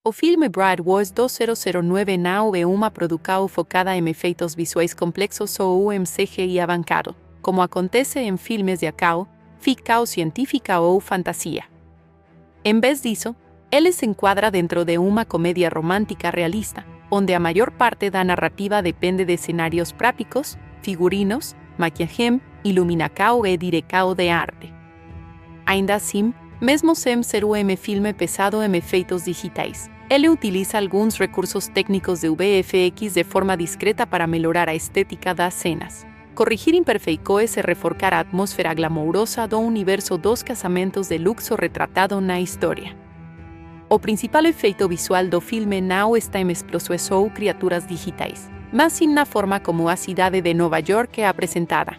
O filme Brad Wars 2009 não é uma produção focada em efeitos visuais complexos ou em CGI avançado, como acontece em filmes de ação, ficção científica ou fantasia. Em vez disso, ele se enquadra dentro de uma comédia romântica realista, onde a maior parte da narrativa depende de cenários práticos, figurinos, maquiagem, iluminação e direção de arte. Ainda assim, mesmo sem ser um filme pesado em efeitos digitais, ele utiliza alguns recursos técnicos de VFX de forma discreta para melhorar a estética das cenas, corrigir imperfeições e reforçar a atmosfera glamourosa do universo dos casamentos de luxo retratado na história. O principal efeito visual do filme não está em explosões ou criaturas digitais, mas sim na forma como a cidade de Nova York é apresentada.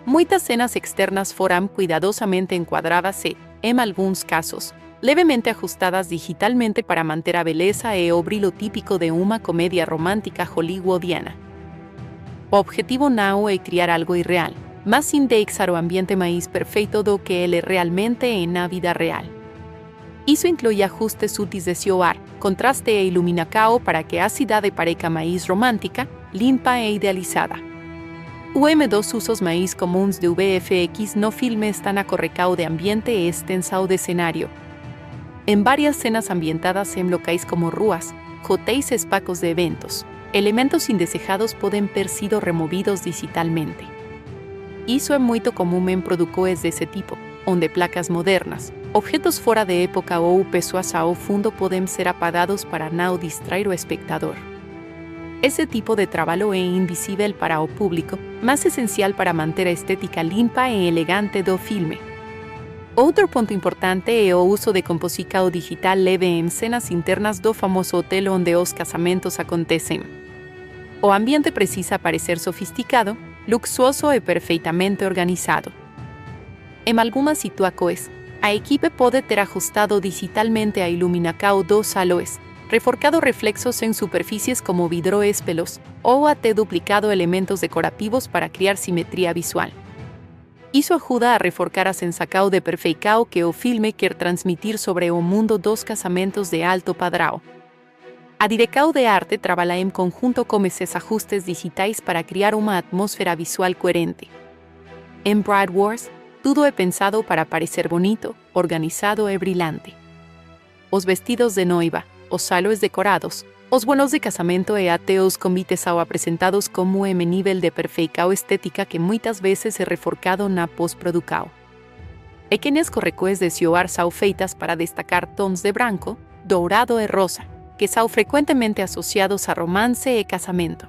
Muitas cenas externas foram cuidadosamente enquadradas e, em alguns casos, levemente ajustadas digitalmente para manter a beleza e o brilho típico de uma comédia romântica hollywoodiana. O objetivo não é criar algo irreal, mas sim deixar o ambiente mais perfeito do que ele realmente é na vida real. Isso inclui ajustes úteis de soar, contraste e iluminação para que a cidade pareça mais romântica, limpa e idealizada. Dos usos mais comuns de VFX no filme estão a correção de ambiente e extensão de cenário. Em várias cenas ambientadas em locais como ruas, hotéis e espaços de eventos, elementos indesejados podem ter sido removidos digitalmente. Isso é muito comum em produções desse tipo, onde placas modernas, objetos fora de época ou pessoas ao fundo podem ser apagados para não distrair o espectador. Esse tipo de trabalho é invisível para o público, mas essencial para manter a estética limpa e elegante do filme. Outro ponto importante é o uso de composição digital leve em cenas internas do famoso hotel onde os casamentos acontecem. O ambiente precisa parecer sofisticado, luxuoso e perfeitamente organizado. Em algumas situações, a equipe pode ter ajustado digitalmente a iluminação dos salões, reforçado reflexos em superfícies como vidro e espelhos, ou até duplicado elementos decorativos para criar simetria visual. Isso ajuda a reforçar a sensação de perfeição que o filme quer transmitir sobre o mundo dos casamentos de alto padrão. A direção de arte trabalha em conjunto com esses ajustes digitais para criar uma atmosfera visual coerente. Em Brad Wars, tudo é pensado para parecer bonito, organizado e brilhante. Os vestidos de noiva, os salões decorados, os bolos de casamento e até os convites são apresentados como um nível de perfeição estética que muitas vezes é reforçado na pós-produção. Pequenas correções de soar são feitas para destacar tons de branco, dourado e rosa, que são frequentemente associados a romance e casamento.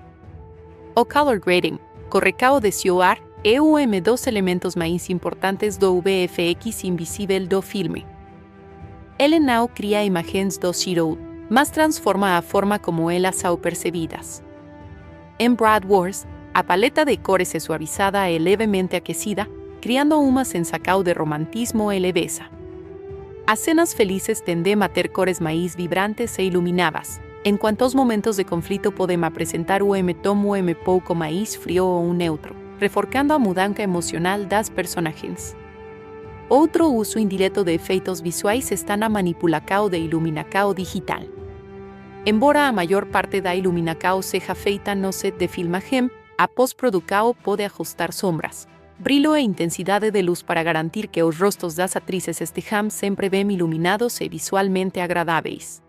O color grading, correção de soar, é dos elementos mais importantes do VFX invisível do filme. Ele não cria imagens do zero, mas transforma a forma como elas são percebidas. Em Brad Wars, a paleta de cores é suavizada e levemente aquecida, criando uma sensação de romantismo e leveza. As cenas felizes tendem a ter cores mais vibrantes e iluminadas, enquanto os momentos de conflito podem apresentar tom pouco mais frio ou neutro, reforçando a mudança emocional das personagens. Outro uso indireto de efeitos visuais está na manipulação de iluminação digital. Embora a maior parte da iluminação seja feita no set de filmagem, a pós-produção pode ajustar sombras, brilho e intensidade de luz para garantir que os rostos das atrizes estejam sempre bem iluminados e visualmente agradáveis.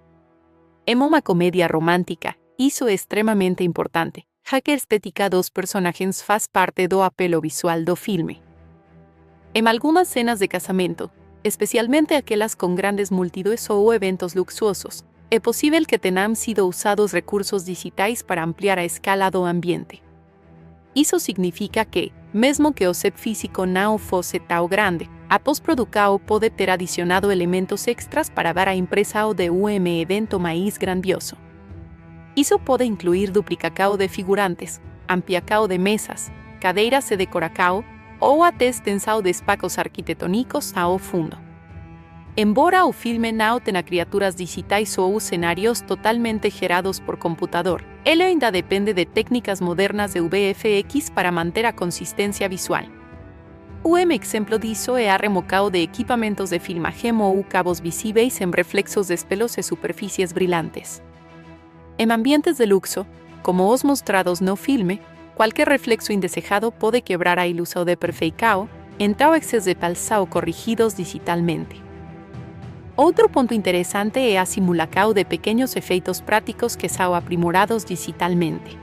Em uma comédia romântica, isso é extremamente importante, já que a estética dos personagens faz parte do apelo visual do filme. Em algumas cenas de casamento, especialmente aquelas com grandes multidões ou eventos luxuosos, é possível que tenham sido usados recursos digitais para ampliar a escala do ambiente. Isso significa que, mesmo que o set físico não fosse tão grande, a pós-produção pode ter adicionado elementos extras para dar a impressão de evento mais grandioso. Isso pode incluir duplicação de figurantes, ampliação de mesas, cadeiras e decoração, ou até extensão de espaços arquitetônicos ao fundo. Embora o filme não tenha criaturas digitais ou cenários totalmente gerados por computador, ele ainda depende de técnicas modernas de VFX para manter a consistência visual. exemplo disso é a remoção de equipamentos de filmagem ou cabos visíveis em reflexos de espelhos e superfícies brilhantes. Em ambientes de luxo, como os mostrados no filme, qualquer reflexo indesejado pode quebrar a ilusão de perfeição, então excesso de palsa ou corrigidos digitalmente. Outro ponto interessante é a simulação de pequenos efeitos práticos que são aprimorados digitalmente.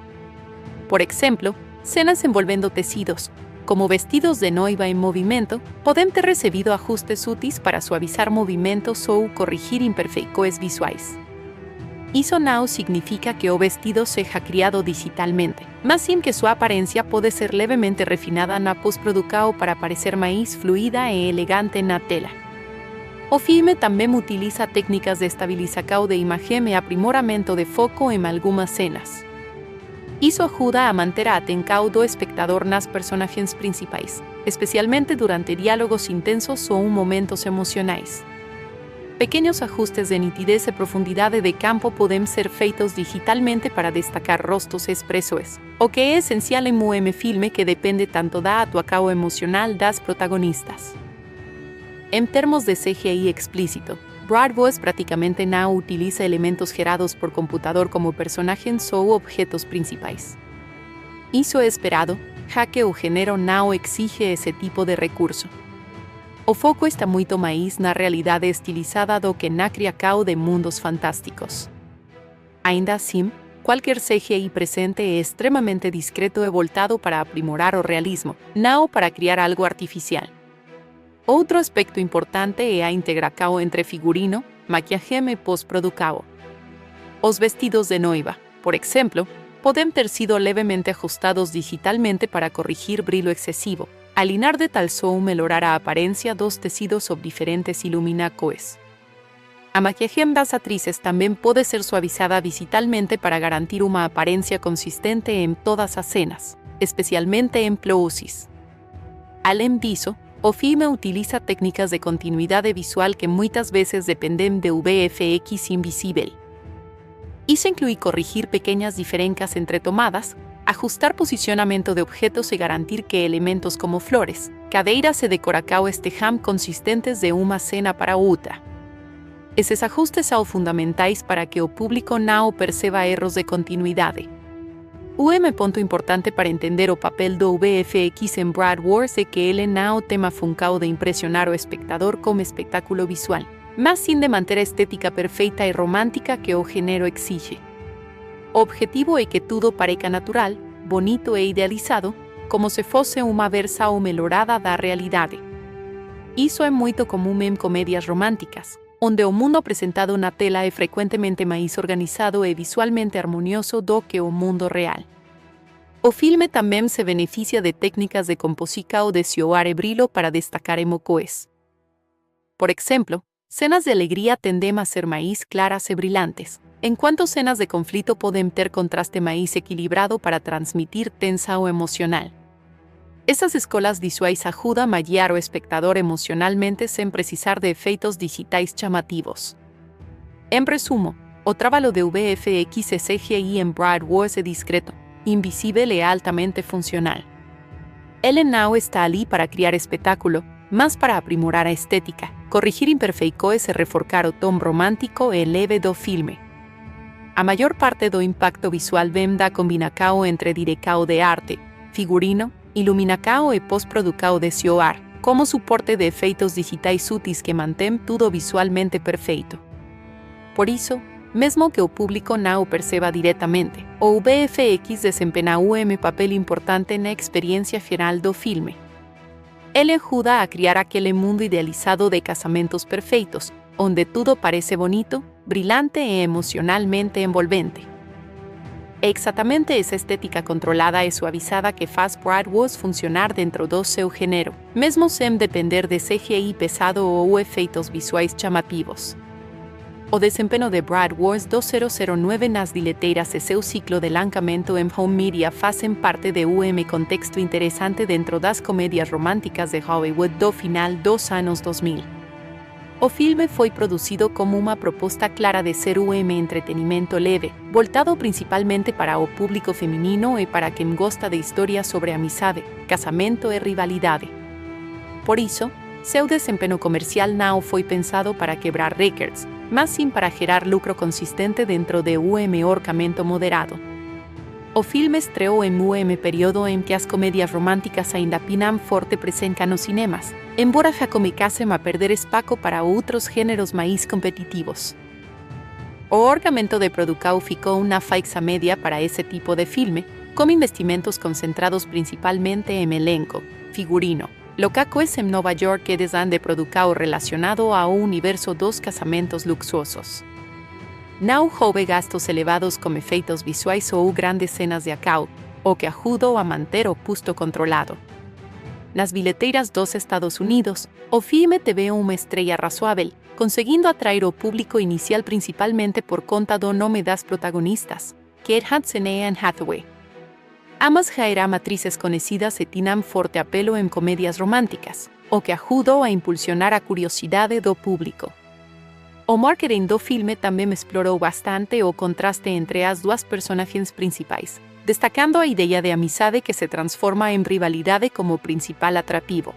Por exemplo, cenas envolvendo tecidos, como vestidos de noiva em movimento, podem ter recebido ajustes úteis para suavizar movimentos ou corrigir imperfeições visuais. Isso não significa que o vestido seja criado digitalmente, mas sim que sua aparência pode ser levemente refinada na pós-produção para parecer mais fluida e elegante na tela. O filme também utiliza técnicas de estabilização de imagem e aprimoramento de foco em algumas cenas. Isso ajuda a manter a atenção do espectador nas personagens principais, especialmente durante diálogos intensos ou momentos emocionais. Pequenos ajustes de nitidez e profundidade de campo podem ser feitos digitalmente para destacar rostos expressos, o que é essencial em um filme que depende tanto da atuação emocional das protagonistas. Em termos de CGI explícito, Brad Woods praticamente não utiliza elementos gerados por computador como personagens ou objetos principais. Isso é esperado, já que o gênero não exige esse tipo de recurso. O foco está muito mais na realidade estilizada do que na criação de mundos fantásticos. Ainda assim, qualquer CGI presente é extremamente discreto e voltado para aprimorar o realismo, não para criar algo artificial. Outro aspecto importante é a integração entre figurino, maquiagem e pós-produção. Os vestidos de noiva, por exemplo, podem ter sido levemente ajustados digitalmente para corrigir brilho excessivo, alinhar de tal ou melhorar a aparência dos tecidos sob diferentes iluminações. A maquiagem das atrizes também pode ser suavizada digitalmente para garantir uma aparência consistente em todas as cenas, especialmente em closes. Além disso, o filme utiliza técnicas de continuidade visual que muitas vezes dependem de VFX invisível. Isso inclui corrigir pequeñas diferencias entre tomadas, ajustar posicionamento de objetos e garantir que elementos como flores, cadeiras e decoração estejam consistentes de uma cena para outra. Esses ajustes são fundamentais para que o público não perceba erros de continuidade. Ponto importante para entender o papel do VFX em Brad Wars é que ele não tem a função de impressionar o espectador como espetáculo visual, mas sim de manter a estética perfeita e romântica que o gênero exige. O objetivo é que tudo pareça natural, bonito e idealizado, como se fosse uma versão melhorada da realidade. Isso é muito comum em comédias românticas, onde o mundo apresentado na tela é frequentemente mais organizado e visualmente harmonioso do que o mundo real. O filme também se beneficia de técnicas de composição de suor e brilho para destacar emoções. Por exemplo, cenas de alegria tendem a ser mais claras e brilhantes, enquanto cenas de conflito podem ter contraste mais equilibrado para transmitir tensão emocional. Essas escolas visuais ajudam a guiar o espectador emocionalmente sem precisar de efeitos digitais chamativos. Em resumo, o trabalho de VFX e CGI em Brad Wars é discreto, invisível e altamente funcional. Ele não está ali para criar espetáculo, mas para aprimorar a estética, corrigir imperfeições e reforçar o tom romântico e leve do filme. A maior parte do impacto visual vem da combinação entre direção de arte, figurino, iluminação e pós-produção de suor, como suporte de efeitos digitais úteis que mantém tudo visualmente perfeito. Por isso, mesmo que o público não o perceba diretamente, o VFX desempenha um papel importante na experiência geral do filme. Ele ajuda a criar aquele mundo idealizado de casamentos perfeitos, onde tudo parece bonito, brilhante e emocionalmente envolvente. É exatamente essa estética controlada e suavizada que faz Brad Wars funcionar dentro do seu gênero, mesmo sem depender de CGI pesado ou efeitos visuais chamativos. O desempenho de Brad Wars 2009 nas bilheteiras e seu ciclo de lançamento em home media fazem parte de contexto interessante dentro das comédias românticas de Hollywood do final dos anos 2000. O filme foi produzido como uma proposta clara de ser entretenimento leve, voltado principalmente para o público feminino e para quem gosta de histórias sobre amizade, casamento e rivalidade. Por isso, seu desempenho comercial não foi pensado para quebrar records, mas sim para gerar lucro consistente dentro de orçamento moderado. O filme estreou em período em que as comédias românticas ainda tinham forte presença nos cinemas, embora já começassem a perder espaço para outros gêneros mais competitivos. O orçamento de produção ficou uma faixa média para esse tipo de filme, com investimentos concentrados principalmente em elenco, figurino, locações em Nova York e design de produção relacionado ao universo dos casamentos luxuosos. Não houve gastos elevados como efeitos visuais ou grandes cenas de ação, o que ajudou a manter o custo controlado. Nas bilheteiras dos Estados Unidos, o filme teve uma estreia razoável, conseguindo atrair o público inicial principalmente por conta do nome das protagonistas, Kate Hudson e Anne Hathaway. Ambas já eram atrizes conhecidas e tinham forte apelo em comédias românticas, o que ajudou a impulsionar a curiosidade do público. O marketing do filme também explorou bastante o contraste entre as duas personagens principais, destacando a ideia de amizade que se transforma em rivalidade como principal atrativo.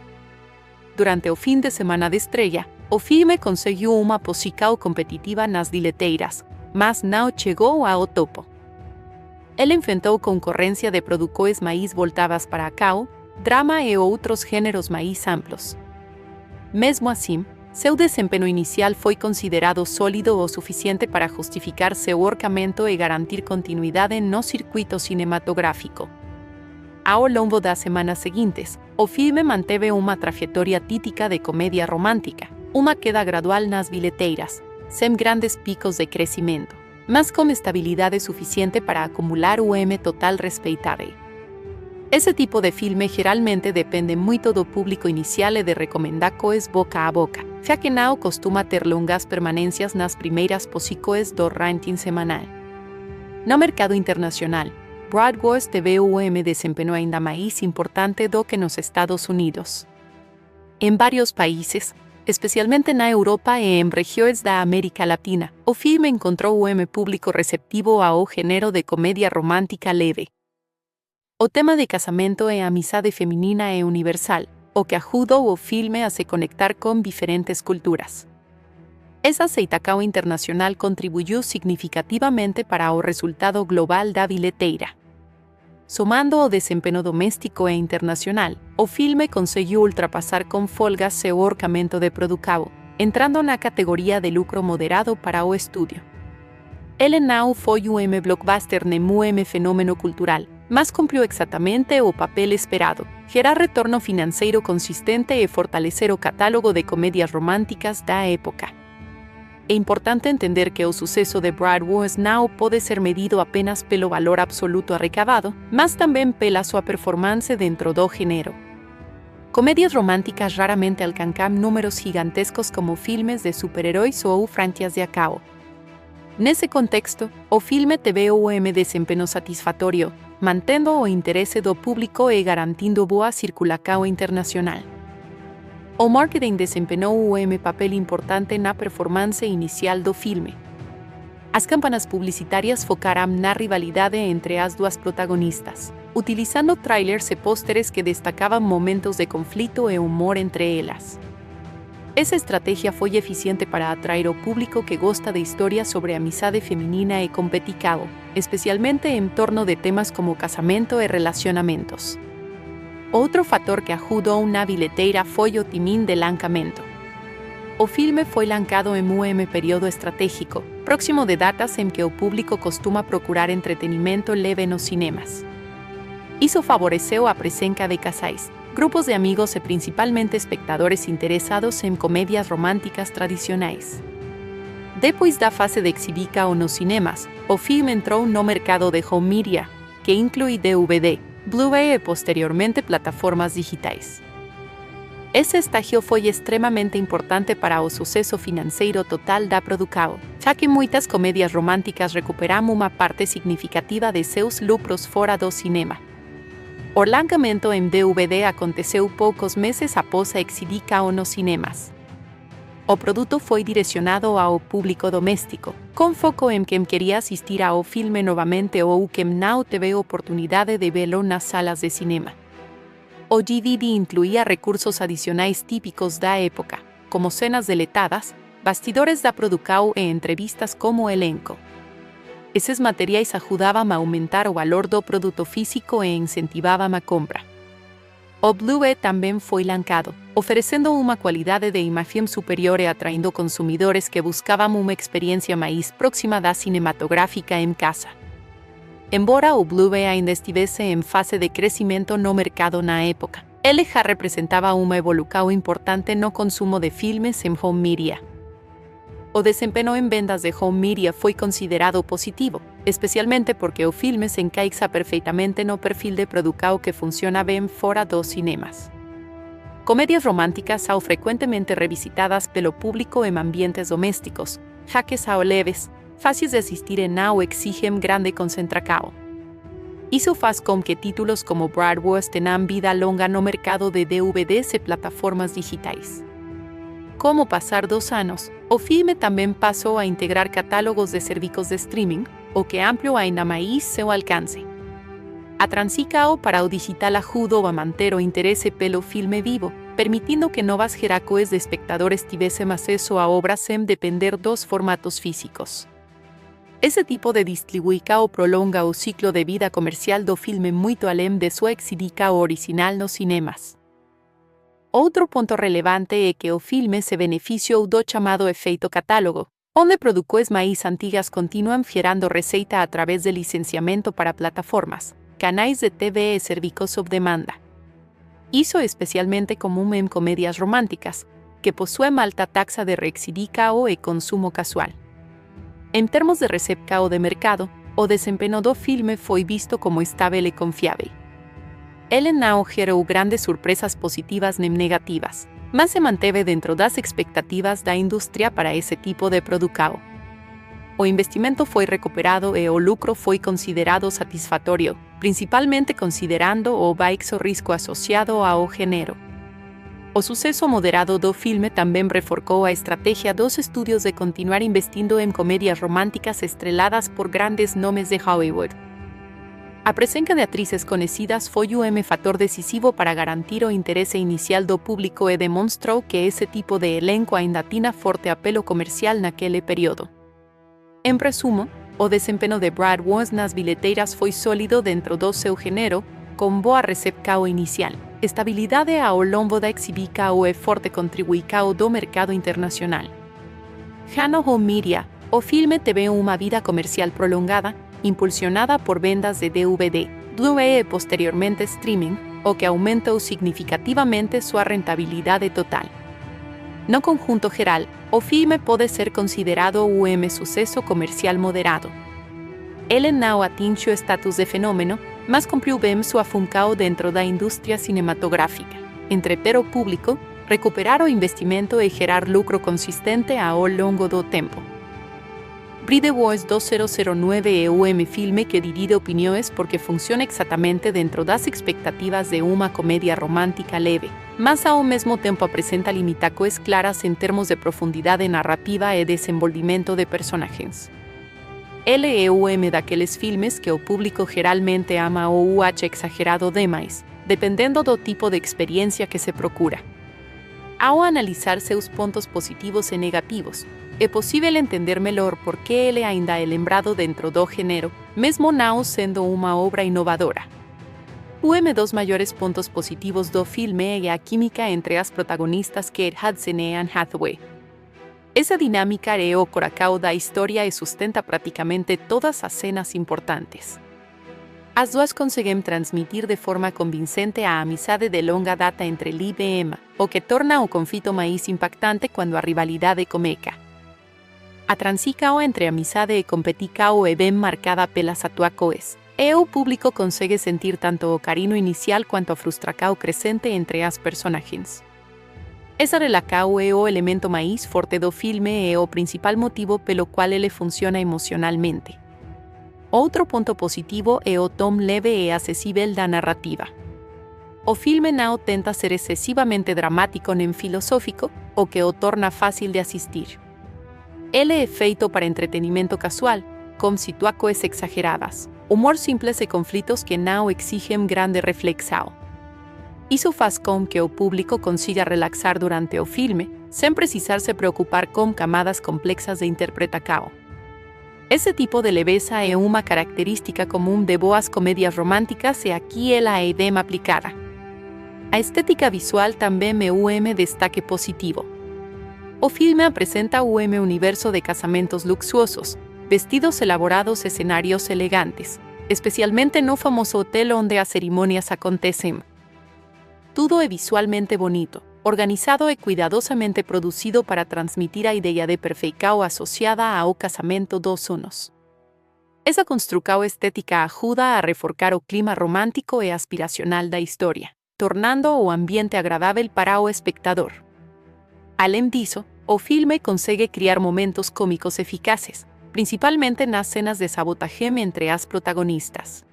Durante o fim de semana de estreia, o filme conseguiu uma posição competitiva nas bilheteiras, mas não chegou ao topo. Ele enfrentou concorrência de produções mais voltadas para ação, drama e outros gêneros mais amplos. Mesmo assim, seu desempenho inicial foi considerado sólido o suficiente para justificar seu orçamento e garantir continuidade no circuito cinematográfico. Ao longo das semanas seguintes, o filme manteve uma trajetória típica de comédia romântica, uma queda gradual nas bilheteiras, sem grandes picos de crescimento, mas com estabilidade suficiente para acumular o total respeitável. Esse tipo de filme geralmente depende muito do público inicial e de recomendações boca a boca, já que não costuma ter longas permanências nas primeiras posições do ranking semanal. No mercado internacional, Broad Wars teve desempenho ainda mais importante do que nos Estados Unidos. Em vários países, especialmente na Europa e em regiões da América Latina, o filme encontrou público receptivo ao gênero de comédia romântica leve. O tema de casamento e amizade feminina é universal, o que ajudou o filme a se conectar com diferentes culturas. Essa aceitação internacional contribuiu significativamente para o resultado global da bilheteira. Somando o desempenho doméstico e internacional, o filme conseguiu ultrapassar com folga seu orçamento de produção, entrando na categoria de lucro moderado para o estúdio. Ele não foi blockbuster nem fenômeno cultural, mas cumpriu exatamente o papel esperado, gerar retorno financeiro consistente e fortalecer o catálogo de comédias românticas da época. É importante entender que o sucesso de Broad Wars não pode ser medido apenas pelo valor absoluto arrecadado, mas também pela sua performance dentro do gênero. Comédias românticas raramente alcançam números gigantescos como filmes de super-heróis ou franquias de ação. Nesse contexto, o filme teve desempenho satisfatório, mantendo o interesse do público e garantindo boa circulação internacional. O marketing desempenhou papel importante na performance inicial do filme. As campanhas publicitárias focaram na rivalidade entre as duas protagonistas, utilizando trailers e pósteres que destacavam momentos de conflito e humor entre elas. Essa estratégia foi eficiente para atrair o público que gosta de histórias sobre amizade feminina e competição, especialmente em torno de temas como casamento e relacionamentos. Outro fator que ajudou na bilheteira foi o timing de lançamento. O filme foi lançado em período estratégico, próximo de datas em que o público costuma procurar entretenimento leve nos cinemas. Isso favoreceu a presença de casais, grupos de amigos e principalmente espectadores interessados em comédias românticas tradicionais. Depois da fase de exibição nos cinemas, o filme entrou no mercado de home media, que inclui DVD, Blu-ray e posteriormente plataformas digitais. Esse estágio foi extremamente importante para o sucesso financeiro total da produção, já que muitas comédias românticas recuperaram uma parte significativa de seus lucros fora do cinema. O lançamento em DVD aconteceu poucos meses após a exibição nos cinemas. O produto foi direcionado ao público doméstico, com foco em quem queria assistir ao filme novamente ou quem não teve oportunidade de vê-lo nas salas de cinema. O DVD incluía recursos adicionais típicos da época, como cenas deletadas, bastidores da produção e entrevistas como elenco. Esses materiais ajudavam a aumentar o valor do produto físico e incentivavam a compra. O Blu-ray também foi lançado, oferecendo uma qualidade de imagem superior e atraindo consumidores que buscavam uma experiência mais próxima da cinematográfica em casa. Embora o Blu-ray ainda estivesse em fase de crescimento no mercado na época, ele já representava uma evolução importante no consumo de filmes em home media. O desempenho em vendas de home media foi considerado positivo, especialmente porque o filme se encaixa perfeitamente no perfil de produção que funciona bem fora dos cinemas. Comédias românticas são frequentemente revisitadas pelo público em ambientes domésticos, já que são leves, fáceis de assistir e não exigem grande concentração. Isso faz com que títulos como Bratwurst tenham vida longa no mercado de DVDs e plataformas digitais. Como passar dos anos, o filme também passou a integrar catálogos de serviços de streaming, o que ampliou ainda mais seu alcance. A transição para o digital ajudou a manter o interesse pelo filme vivo, permitindo que novas gerações de espectadores tivessem acesso a obras sem depender dos formatos físicos. Esse tipo de distribuição prolonga o ciclo de vida comercial do filme muito além de sua exibição original nos cinemas. Outro ponto relevante é que o filme se beneficiou do chamado efeito catálogo, onde produções mais antigas continuam gerando receita através de licenciamento para plataformas, canais de TV e serviços sob demanda. Isso é especialmente comum em comédias românticas, que possuem alta taxa de reexhibição e consumo casual. Em termos de recepção de mercado, o desempenho do filme foi visto como estável e confiável. Ele não gerou grandes surpresas positivas nem negativas, mas se manteve dentro das expectativas da indústria para esse tipo de produção. O investimento foi recuperado e o lucro foi considerado satisfatório, principalmente considerando o baixo risco associado ao gênero. O sucesso moderado do filme também reforçou a estratégia dos estúdios de continuar investindo em comédias românticas estreladas por grandes nomes de Hollywood. A presença de atrizes conhecidas foi um fator decisivo para garantir o interesse inicial do público e demonstrou que esse tipo de elenco ainda tinha forte apelo comercial naquele período. Em resumo, o desempenho de Bratwurst nas bilheteiras foi sólido dentro do seu gênero, com boa recepção inicial, estabilidade ao longo da exibição e forte contribuição do mercado internacional. Já no home media, o filme teve uma vida comercial prolongada, impulsionada por vendas de DVD, Blu-ray e posteriormente streaming, o que aumentou significativamente sua rentabilidade total. No conjunto geral, o filme pode ser considerado um sucesso comercial moderado. Ele não atinge o status de fenômeno, mas cumpriu bem sua função dentro da indústria cinematográfica, entreter o público, recuperar o investimento e gerar lucro consistente ao longo do tempo. Bratwurst 2009 é um filme que divide opiniões porque funciona exatamente dentro das expectativas de uma comédia romântica leve, mas ao mesmo tempo apresenta limitações claras em termos de profundidade narrativa e desenvolvimento de personagens. Ele é um daqueles filmes que o público geralmente ama ou acha exagerado demais, dependendo do tipo de experiência que se procura. Ao analisar seus pontos positivos e negativos, é possível entender melhor por que ele ainda é lembrado dentro do gênero, mesmo não sendo uma obra inovadora. Um dos maiores pontos positivos do filme é a química entre as protagonistas Kate Hudson e Anne Hathaway. Essa dinâmica é o coração da história e sustenta praticamente todas as cenas importantes. As duas conseguem transmitir de forma convincente a amizade de longa data entre Liv e Emma, o que torna o conflito mais impactante quando a rivalidade começa. A transição entre amizade e competição é bem marcada pelas atuações, e o público consegue sentir tanto o carinho inicial quanto a frustração crescente entre as personagens. Essa relação é o elemento mais forte do filme e o principal motivo pelo qual ele funciona emocionalmente. Outro ponto positivo é o tom leve e acessível da narrativa. O filme não tenta ser excessivamente dramático nem filosófico, o que o torna fácil de assistir. Ele é feito para entretenimento casual, com situações exageradas, humor simples e conflitos que não exigem grande reflexão. Isso faz com que o público consiga relaxar durante o filme, sem precisar se preocupar com camadas complexas de interpretação. Esse tipo de leveza é uma característica comum de boas comédias românticas e aqui ela é bem aplicada. A estética visual também é um destaque positivo. O filme apresenta um universo de casamentos luxuosos, vestidos elaborados e cenários elegantes, especialmente no famoso hotel onde as cerimônias acontecem. Tudo é visualmente bonito, organizado e cuidadosamente produzido para transmitir a ideia de perfeição associada ao casamento dos unos. Essa construção estética ajuda a reforçar o clima romântico e aspiracional da história, tornando o ambiente agradável para o espectador. Além disso, o filme consegue criar momentos cômicos eficazes, principalmente nas cenas de sabotagem entre as protagonistas.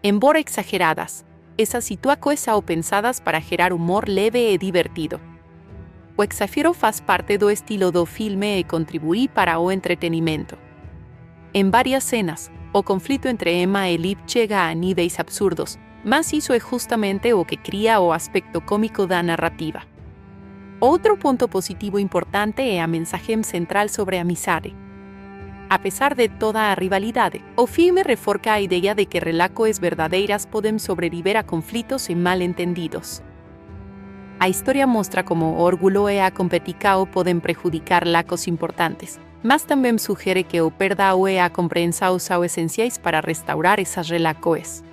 Embora exageradas, essas situações são pensadas para gerar humor leve e divertido. O exagero faz parte do estilo do filme e contribui para o entretenimento. Em várias cenas, o conflito entre Emma e Liv chega a níveis absurdos, mas isso é justamente o que cria o aspecto cômico da narrativa. Outro ponto positivo importante é a mensagem central sobre a amizade. Apesar de toda a rivalidade, o filme reforça a ideia de que relações verdadeiras podem sobreviver a conflitos e mal-entendidos. A história mostra como o orgulho e a competição podem prejudicar laços importantes, mas também sugere que o perdão e a compreensão são essenciais para restaurar essas relações.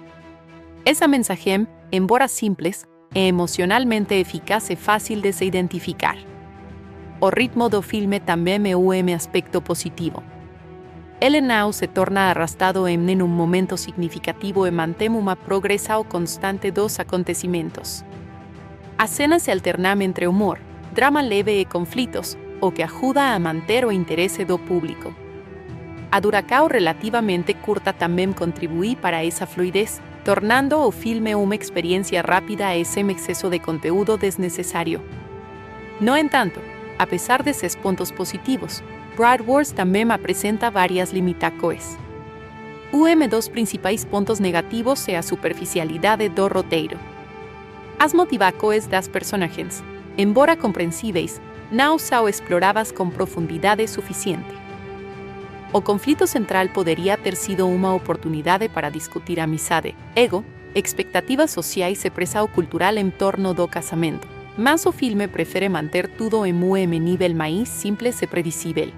Essa mensagem, embora simples, é emocionalmente eficaz e fácil de se identificar. O ritmo do filme também é um aspecto positivo. Ele não se torna arrastado em nenhum momento significativo e mantém uma progressão constante dos acontecimentos. As cenas se alternam entre humor, drama leve e conflitos, o que ajuda a manter o interesse do público. A duração relativamente curta também contribui para essa fluidez, tornando o filme uma experiência rápida e sem excesso de conteúdo desnecessário. No entanto, apesar desses pontos positivos, Bride Wars também apresenta várias limitações. Dos principais pontos negativos é a superficialidade do roteiro. As motivações das personagens, embora compreensíveis, não são exploradas com profundidade suficiente. O conflito central poderia ter sido uma oportunidade para discutir amizade, ego, expectativas sociais e pressão cultural em torno do casamento, mas o filme prefere manter tudo em nível mais simples e previsível.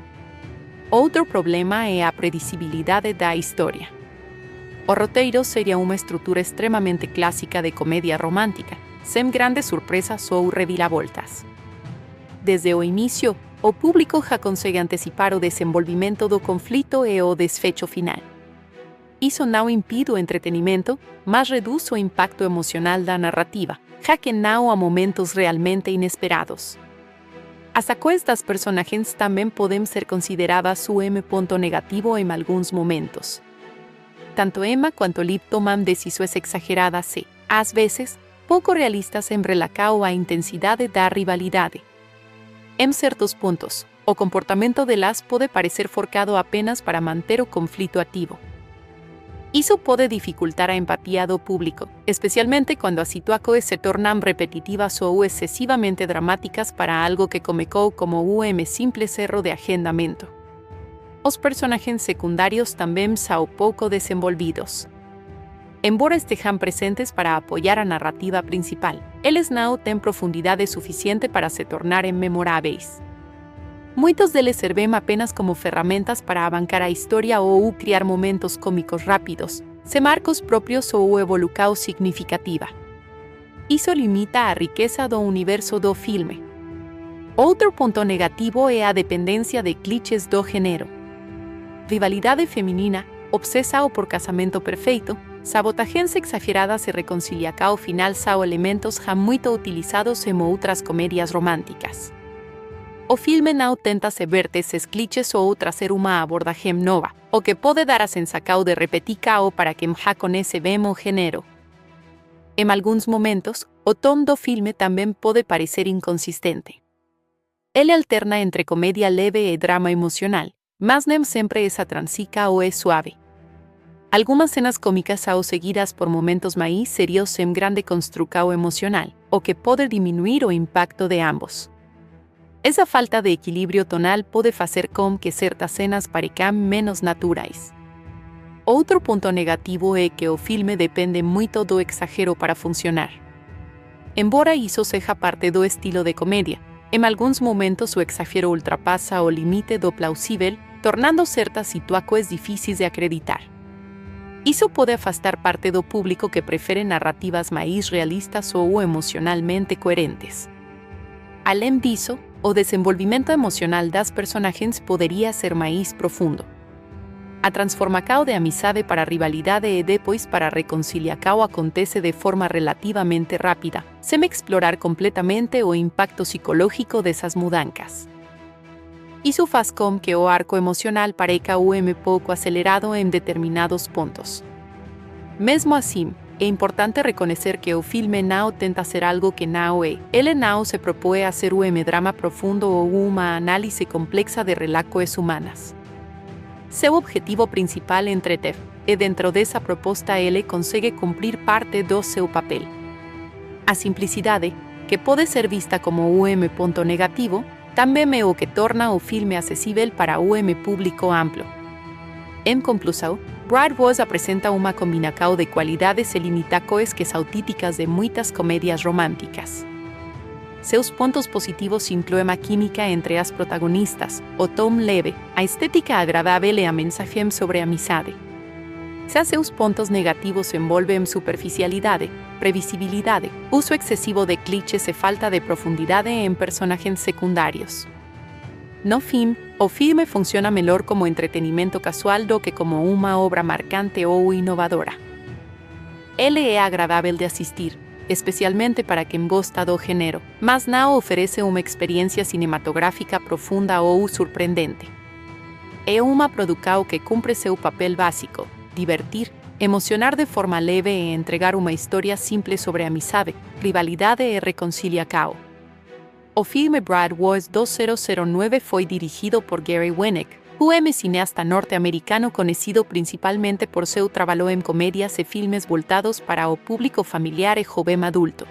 Outro problema é a predicibilidade da história. O roteiro seria uma estrutura extremamente clássica de comédia romântica, sem grandes surpresas ou reviravoltas. Desde o início, o público já consegue antecipar o desenvolvimento do conflito e o desfecho final. Isso não impide o entretenimento, mas reduz o impacto emocional da narrativa, já que não há momentos realmente inesperados. As ações das personagens também podem ser consideradas um ponto negativo em alguns momentos. Tanto Emma quanto Liv tomam decisões exageradas e, às vezes, pouco realistas em relação à intensidade da rivalidade. Em certos pontos, o comportamento delas pode parecer forçado apenas para manter o conflito ativo. Isso pode dificultar a empatia do público, especialmente quando as situações se tornam repetitivas ou excessivamente dramáticas para algo que começou como um simples erro de agendamento. Os personagens secundários também são pouco desenvolvidos. Embora estejam presentes para apoiar a narrativa principal, eles não têm profundidade suficiente para se tornarem memoráveis. Muitos deles servem apenas como ferramentas para avançar a história ou criar momentos cômicos rápidos, sem marcos próprios ou evolução significativa. Isso limita a riqueza do universo do filme. Outro ponto negativo é a dependência de clichês do gênero. Rivalidade feminina, obsessão por casamento perfeito, sabotagens exageradas e reconciliação final são elementos já muito utilizados em outras comédias românticas. O filme não tenta se verter esses clichês ou trazer uma abordagem nova, o que pode dar a sensação de repetição para quem já conhece bem o gênero. Em alguns momentos, o tom do filme também pode parecer inconsistente. Ele alterna entre comédia leve e drama emocional, mas nem sempre essa transição é suave. Algunas cenas cómicas ao seguidas por momentos mais serios em grande construcao emocional, o que pode diminuir o impacto de ambos. Esa falta de equilibrio tonal pode fazer com que certas cenas pareçam menos naturais. Outro ponto negativo é que o filme depende muito do exagero para funcionar. Embora isso seja parte do estilo de comédia, em alguns momentos o exagero ultrapassa o limite do plausível, tornando certas situações difíceis de acreditar. Isso pode afastar parte do público que prefere narrativas mais realistas ou emocionalmente coerentes. Além disso, o desenvolvimento emocional das personagens poderia ser mais profundo. A transformação de amizade para rivalidade e depois para reconciliação acontece de forma relativamente rápida, sem explorar completamente o impacto psicológico dessas mudanças. Isso faz com que o arco emocional pareça pouco acelerado em determinados pontos. Mesmo assim, é importante reconhecer que o filme não tenta ser algo que não é. Ele não se propõe a ser drama profundo ou uma análise complexa de relações humanas. Seu objetivo principal é entreter, e dentro dessa proposta ele consegue cumprir parte do seu papel. A simplicidade, que pode ser vista como ponto negativo, também é o que torna o filme acessível para o público amplo. Em conclusão, Bad Boys apresenta uma combinação de qualidades e limitações que são típicas de muitas comédias românticas. Seus pontos positivos incluem a química entre as protagonistas, o tom leve, a estética agradável e a mensagem sobre amizade. Já seus pontos negativos envolvem superficialidade, previsibilidade, uso excessivo de clichês e falta de profundidade em personagens secundários. No fim, o filme funciona melhor como entretenimento casual do que como uma obra marcante ou inovadora. Ele é agradável de assistir, especialmente para quem gosta do gênero, mas não oferece uma experiência cinematográfica profunda ou surpreendente. É uma produção que cumpre seu papel básico: divertir, emocionar de forma leve e entregar uma história simples sobre amizade, rivalidade e reconciliação. O filme Bad Boys 2009 foi dirigido por Gary Winnick, cineasta norte-americano conhecido principalmente por seu trabalho em comédias e filmes voltados para o público familiar e jovem adulto.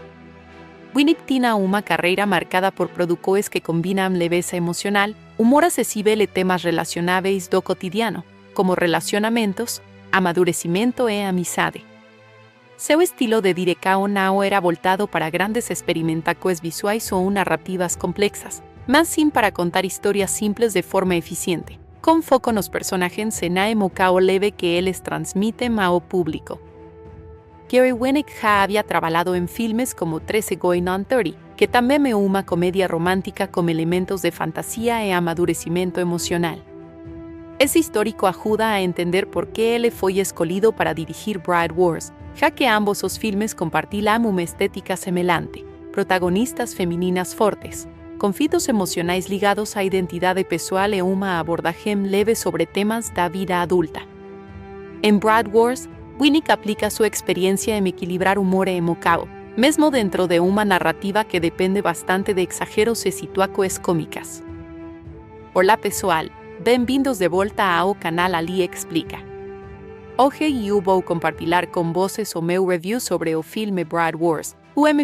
Winnick tem uma carreira marcada por produções que combinam leveza emocional, humor acessível e temas relacionáveis do cotidiano, como relacionamentos, amadurecimento e amizade. Seu estilo de direção não era voltado para grandes experimentações visuais ou narrativas complexas, mas sim para contar histórias simples de forma eficiente, com foco nos personagens e na emoção leve que eles transmitem ao público. Gary Winnick já havia trabalhado em filmes como 13 Going on 30, que também é uma comédia romântica com elementos de fantasia e amadurecimento emocional. Esse histórico ajuda a entender por que ele foi escolhido para dirigir Bad Boys, já que ambos os filmes compartilham uma estética semelhante, protagonistas femininas fortes, conflitos emocionais ligados à identidade pessoal e uma abordagem leve sobre temas da vida adulta. Em Bad Boys, Winnick aplica sua experiência em equilibrar humor e emoção, mesmo dentro de uma narrativa que depende bastante de exageros e situações cômicas. Olá pessoal, bem-vindos de volta ao canal Ali Explica. Hoje eu vou compartilhar com vocês o meu review sobre o filme Bad Boys,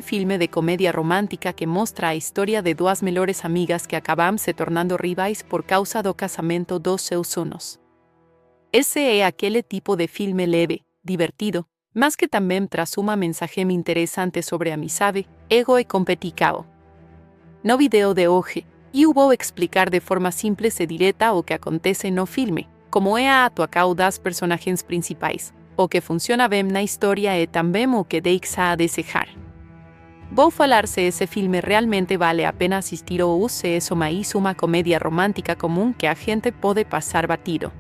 filme de comédia romântica que mostra a história de duas melhores amigas que acabam se tornando rivais por causa do casamento dos seus sonhos. Esse é aquele tipo de filme leve, divertido, mas que também traz uma mensagem interessante sobre amizade, ego e competição. No vídeo de hoje, eu vou explicar de forma simples e direta o que acontece no filme, como é a atuação das personagens principais, o que funciona bem na história e também o que deixa a desejar. Vou falar se esse filme realmente vale a pena assistir ou se é só mais uma comédia romântica comum que a gente pode passar batido.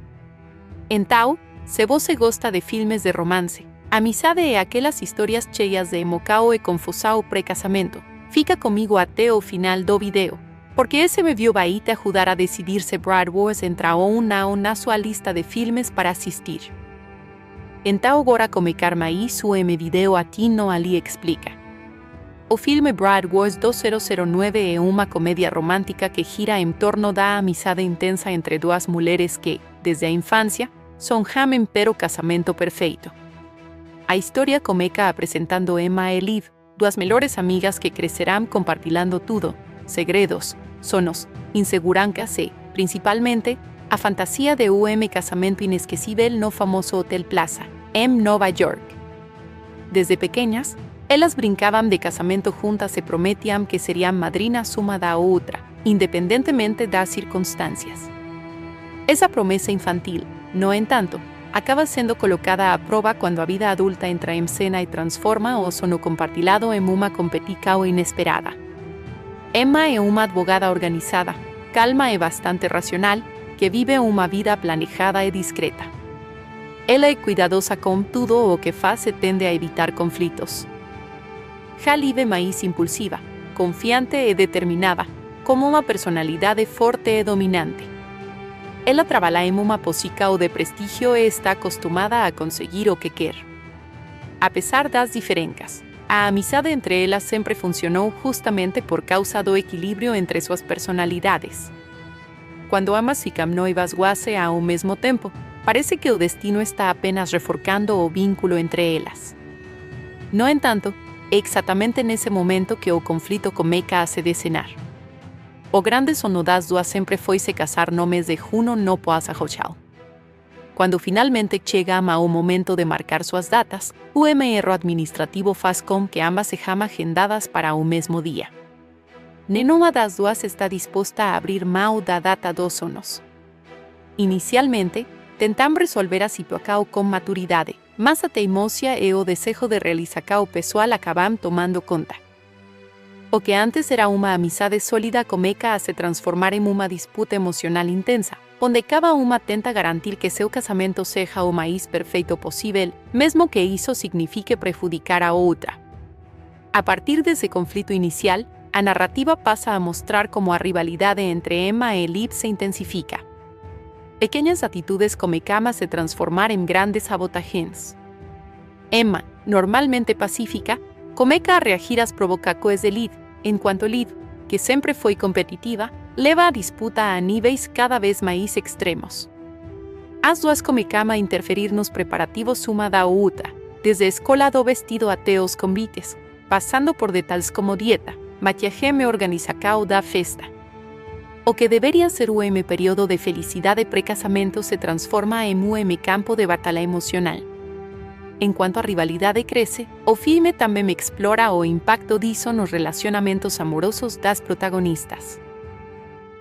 Então, se você gosta de filmes de romance, amizade e aquelas histórias cheias de emoção e confusão pré-casamento, fica comigo até o final do vídeo, porque esse review vai te ajudar a decidir se Bad Boys entra ou não na sua lista de filmes para assistir. Então agora começar mais o vídeo aqui no Ali Explica. O filme Bad Boys 2009 é uma comédia romântica que gira em torno da amizade intensa entre duas mulheres que, desde a infância, sonjamen pero casamento perfeito. A historia comeca apresentando Emma e Liv, duas melhores amigas que crescerán compartilhando tudo, segredos, sonos, insegurancas e, principalmente, a fantasía de casamento inesquecível no famoso Hotel Plaza, en Nova York. Desde pequeñas, elas brincaban de casamento juntas e prometían que serían madrinas uma da outra, independentemente das circunstancias. Esa promesa infantil, no entanto, acaba sendo colocada a prova quando a vida adulta entra en cena e transforma o sono compartilhado en uma competitiva o inesperada. Emma é uma advogada organizada, calma e bastante racional, que vive uma vida planejada e discreta. Ela é cuidadosa com tudo o que faz e tende a evitar conflitos. Já Liv é mais impulsiva, confiante e determinada, como uma personalidade forte e dominante. Ela trabalha em uma posição de prestígio e está acostumada a conseguir o que quer. Apesar das diferenças, a amizade entre elas sempre funcionou justamente por causa do equilíbrio entre suas personalidades. Quando ambas ficam noivas quase ao mesmo tempo, parece que o destino está apenas reforçando o vínculo entre elas. No entanto, é exatamente nesse momento que o conflito começa a se desenhar. O grande sono das duas sempre foi se casar no mês de junho no Plaza Hotel. Quando finalmente chegam ao momento de marcar suas datas, o erro administrativo faz com que ambas sejam agendadas para o mesmo dia. Nenhuma das duas está disposta a abrir mão da data dos sonos. Inicialmente, tentam resolver a situação com maturidade, mas a teimosia e o desejo de realizar o pessoal acabam tomando conta. O que antes era uma amizade sólida começa a se transformar em uma disputa emocional intensa, onde cada uma tenta garantir que seu casamento seja o mais perfeito possível, mesmo que isso signifique prejudicar a outra. A partir desse conflito inicial, a narrativa passa a mostrar como a rivalidade entre Emma e Liv se intensifica. Pequeñas atitudes começam a se transformar em grandes sabotagens. Emma, normalmente pacífica, começa a reagir às provocações de Liv, enquanto Liv, que sempre foi competitiva, leva a disputa a níveis cada vez mais extremos. As duas começam a interferir nos preparativos uma da outra, desde a escola do vestido até os convites, passando por detalhes como dieta, maquiagem e organização da festa. O que deveria ser um período de felicidade pré-casamento se transforma em um campo de batalha emocional. Enquanto a rivalidade cresce, o filme também explora o impacto disso nos relacionamentos amorosos das protagonistas.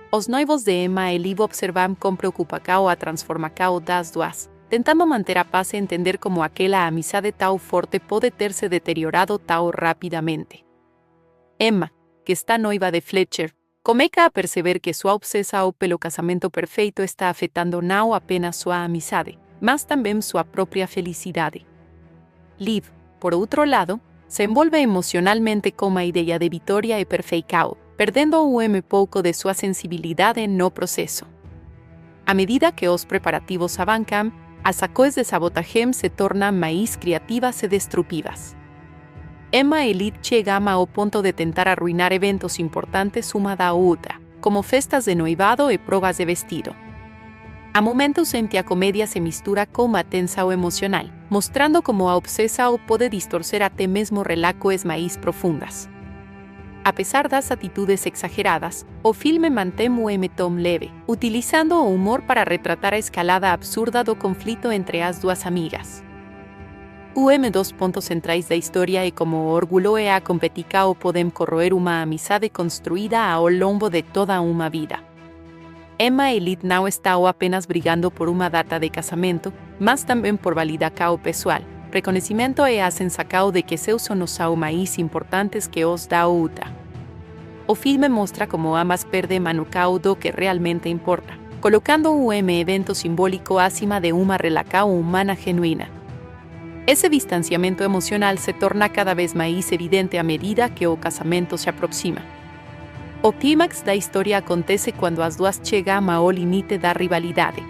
Os noivos de Emma e Liv observam com preocupação a transformação das duas, tentando manter a paz e entender como aquela amizade tão forte pode ter se deteriorado tão rapidamente. Emma, que está noiva de Fletcher, começa a perceber que sua obsessão pelo casamento perfeito está afetando não apenas sua amizade, mas também sua própria felicidade. Liv, por outro lado, se envolve emocionalmente com a ideia de vitória e perfeição, perdendo pouco de sua sensibilidade no processo. À medida que os preparativos avançam, as ações de sabotagem se tornam mais criativas e destrutivas. Emma e Liv chegam ao ponto de tentar arruinar eventos importantes uma da outra, como festas de noivado e provas de vestido. Há momentos em que a comédia se mistura com a tensão emocional, mostrando como a obsessão pode distorcer até mesmo relações mais profundas. Apesar das atitudes exageradas, o filme mantém tom leve, utilizando o humor para retratar a escalada absurda do conflito entre as duas amigas. Dos pontos centrais da história é como o orgulho e a competição podem corroer uma amizade construída ao longo de toda uma vida. Emma e Liv não estão apenas brigando por uma data de casamento, mas também por validação pessoal, reconhecimento e a sensação de que seus sonos são mais importantes que os da outra. O filme mostra como ambas perdem a noção do que realmente importa, colocando evento simbólico acima de uma relação humana genuína. Esse distanciamento emocional se torna cada vez mais evidente à medida que o casamento se aproxima. O clímax da história acontece quando as duas chegam ao limite da rivalidade.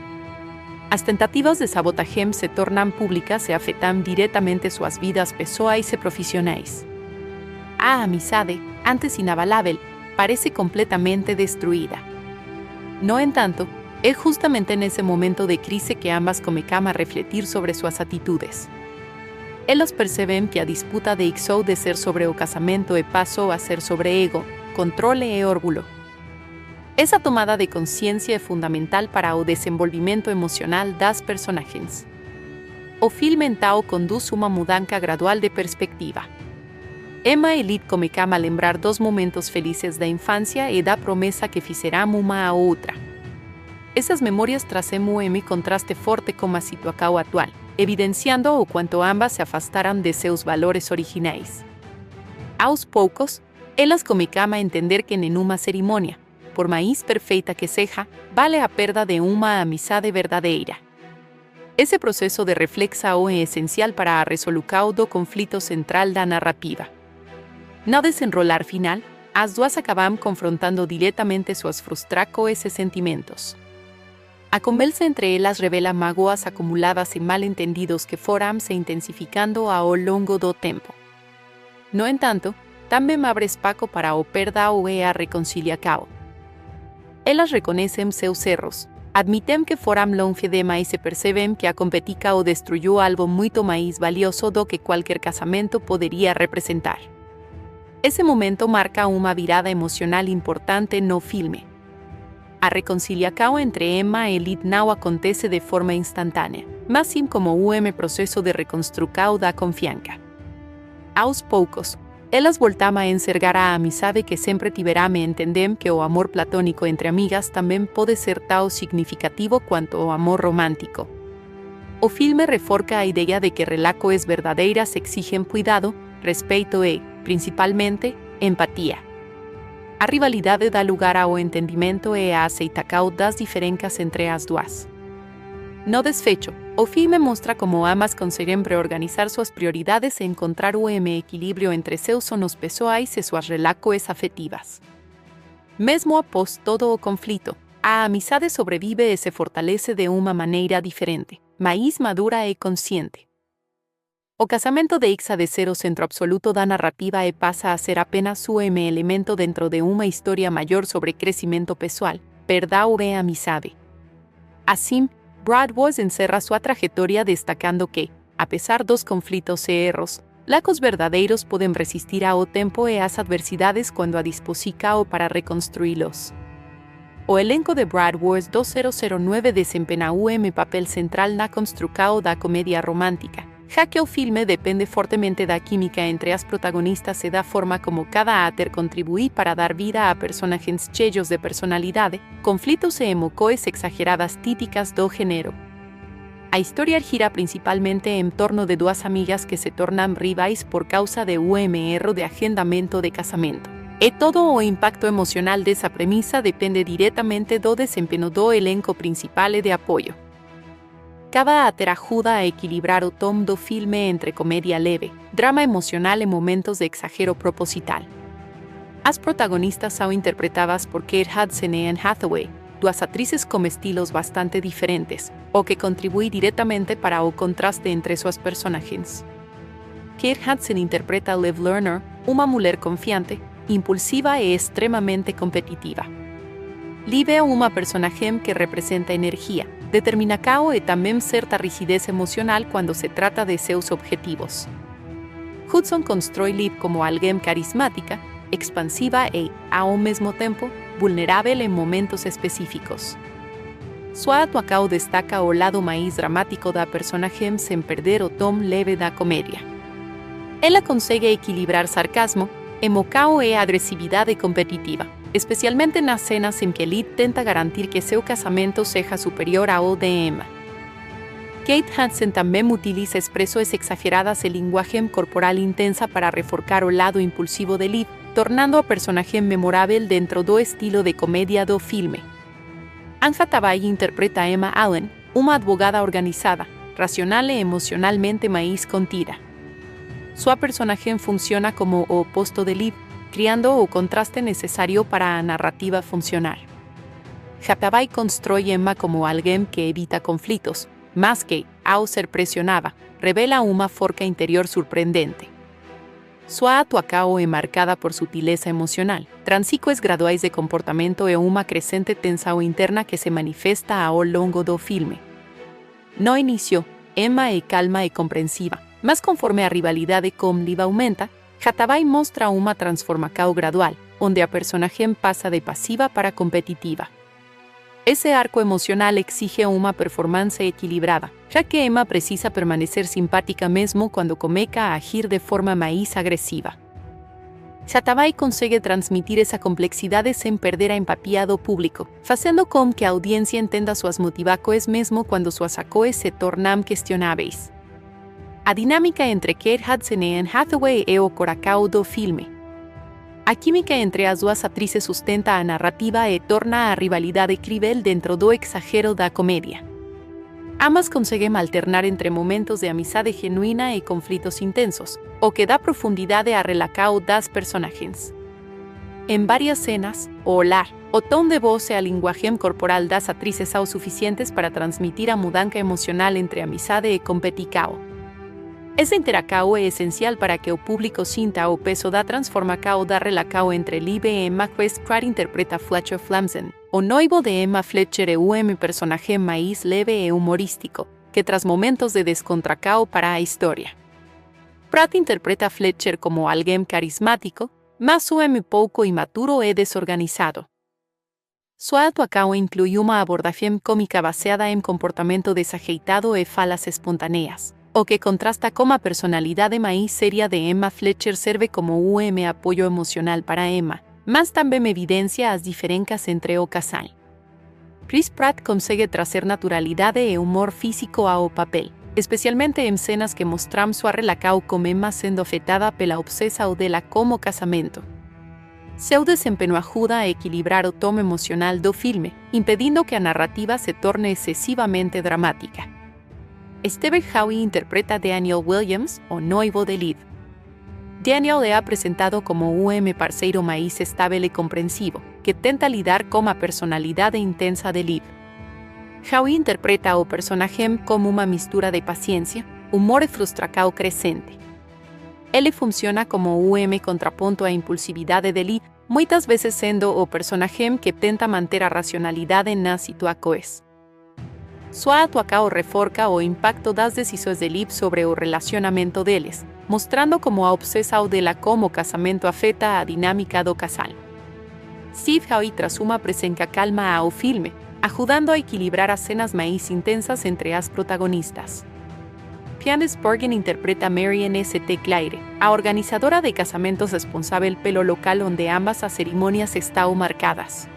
As tentativas de sabotagem se tornam públicas e afetam diretamente suas vidas pessoais e profissionais. A amizade, antes inabalável, parece completamente destruída. No entanto, Es justamente en ese momento de crisis que ambas comienzan a refletir sobre sus actitudes. Elas perceben que a disputa deixou de ser sobre o casamento e passou a ser sobre ego, controle e orgulho. Essa tomada de consciência é fundamental para o desenvolvimento emocional das personagens. O filme então conduz uma mudança gradual de perspectiva. Emma e Liv começam a lembrar dos momentos felizes da infância e da promessa que fizeram uma a outra. Essas memórias trazem um contraste forte com a situação atual, evidenciando o quanto ambas se afastaram de seus valores originais. Aos poucos, elas começam a entender que nenhuma cerimônia, por mais perfeita que seja, vale a perda de uma amizade verdadeira. Esse processo de reflexão é essencial para a resolução do conflito central da narrativa. No desenrolar final, as duas acabam confrontando diretamente suas frustrações e sentimentos. A conversa entre elas revela mágoas acumuladas e mal-entendidos que foram se intensificando ao longo do tempo. No entanto, também abre espaço para o perdão e a reconciliação. Elas reconhecem seus erros, admitem que foram longe demais e percebem que a competição destruiu algo muito mais valioso do que qualquer casamento poderia representar. Esse momento marca uma virada emocional importante no filme. A reconciliação entre Emma e Liv não acontece de forma instantânea, mas sim como um processo de reconstrução da confiança. Aos poucos, elas voltam a enxergar a amizade que sempre tiveram e entendem que o amor platônico entre amigas também pode ser tão significativo quanto o amor romântico. O filme reforça a ideia de que relações verdadeiras exigem cuidado, respeito e, principalmente, empatia. A rivalidade dá lugar ao entendimento e à aceitação das diferenças entre as duas. No desfecho, o filme mostra como ambas conseguem reorganizar suas prioridades e encontrar o equilíbrio entre seus sonhos pessoais e suas relações afetivas. Mesmo após todo o conflito, a amizade sobrevive e se fortalece de uma maneira diferente, mais madura e consciente. O casamento deixa de ser o centro absoluto da narrativa e passa a ser apenas um elemento dentro de uma história maior sobre crescimento pessoal, perdão e amizade. Assim, Brad Voss encerra sua trajetória destacando que, apesar dos conflitos e erros, laços verdadeiros podem resistir ao tempo e às adversidades quando a disposição para reconstruí-los. O elenco de Brad Voss 2009 desempenha um papel central na construção da comédia romântica, já que o filme depende fortemente da química entre as protagonistas e da forma como cada ator contribui para dar vida a personagens cheios de personalidade, conflitos e emoções exageradas típicas do gênero. A história gira principalmente em torno de duas amigas que se tornam rivais por causa de um erro de agendamento de casamento. E todo o impacto emocional dessa premissa depende diretamente do desempenho do elenco principal e de apoio. Cada ator ajuda a equilibrar o tom do filme entre comédia leve, drama emocional e momentos de exagero proposital. As protagonistas são interpretadas por Kate Hudson e Anne Hathaway, duas atrizes com estilos bastante diferentes, o que contribui diretamente para o contraste entre suas personagens. Kate Hudson interpreta Liv Lerner, uma mulher confiante, impulsiva e extremamente competitiva. Liv é uma personagem que representa energia, determinação e também certa rigidez emocional quando se trata de seus objetivos. Hudson constrói Liv como alguém carismática, expansiva e, ao mesmo tempo, vulnerável em momentos específicos. Sua atuação destaca o lado mais dramático da personagem sem perder o tom leve da comédia. Ela consegue equilibrar sarcasmo, emoção e agressividade competitiva, especialmente nas cenas em que Liv tenta garantir que seu casamento seja superior ao de Emma. Kate Hudson também utiliza expressões exageradas e linguagem corporal intensa para reforçar o lado impulsivo de Liv, tornando a personagem memorável dentro do estilo de comédia do filme. Anne Hathaway interpreta Emma Allen, uma advogada organizada, racional e emocionalmente mais contida. Sua personagem funciona como o oposto de Liv, criando o contraste necessário para a narrativa funcionar. Hathaway constrói Emma como alguém que evita conflitos, mas que, ao ser pressionada, revela uma força interior surpreendente. Sua atuacao é marcada por sutileza emocional, transíquas graduais de comportamento e uma crescente tensão interna que se manifesta ao longo do filme. No inicio, Emma é calma e compreensiva, mas conforme a rivalidade com Liv aumenta, Hathaway mostra uma transformação gradual, onde a personagem passa de passiva para competitiva. Esse arco emocional exige uma performance equilibrada, já que Emma precisa permanecer simpática mesmo quando começa a agir de forma mais agressiva. Hathaway consegue transmitir essa complexidade sem perder a empatia do público, fazendo com que a audiência entenda suas motivações mesmo quando suas ações se tornam questionáveis. A dinâmica entre Kate Hudson e Anne Hathaway é o coração do filme. A química entre as duas atrizes sustenta a narrativa e torna a rivalidade crível dentro do exagero da comédia. Ambas conseguem alternar entre momentos de amizade genuína e conflitos intensos, o que dá profundidade à relação das personagens. Em várias cenas, o olhar, o tom de voz e a linguagem corporal das atrizes são suficientes para transmitir a mudança emocional entre amizade e competição. Essa interação é essencial para que o público sinta o peso da transformação da relação entre Liv e Emma. Wes Pratt interpreta Fletcher Flamsen, o noivo de Emma. Fletcher é um personagem mais leve e humorístico, que traz momentos de descontração para a história. Pratt interpreta Fletcher como alguém carismático, mas um pouco imaturo e desorganizado. Sua atuação inclui uma abordagem cômica baseada em comportamento desajeitado e falas espontâneas, o que contrasta com a personalidade mais séria de Emma. Fletcher serve como um apoio emocional para Emma, mas também evidencia as diferenças entre o casal. Chris Pratt consegue trazer naturalidade e humor físico ao papel, especialmente em cenas que mostram sua relação com Emma sendo afetada pela obsessão dela como casamento. Seu desempenho ajuda a equilibrar o tom emocional do filme, impedindo que a narrativa se torne excessivamente dramática. Steve Hawley interpreta Daniel Williams, o noivo de Liv. Daniel é apresentado como um parceiro mais estável e compreensivo, que tenta lidar com a personalidade intensa de Liv. Hawley interpreta o personagem como uma mistura de paciência, humor e frustração crescente. Ele funciona como um contraponto à impulsividade de Liv, muitas vezes sendo o personagem que tenta manter a racionalidade nas situações. Sua atuação reforça o impacto das decisões de Liv sobre o relacionamento deles, mostrando como a obsessão dela como o casamento afeta a dinâmica do casal. Steve Hawley traz uma presença calma ao filme, ajudando a equilibrar as cenas mais intensas entre as protagonistas. Candice Bergen interpreta Marian St. Claire, a organizadora de casamentos responsável pelo local onde ambas as cerimônias estão marcadas.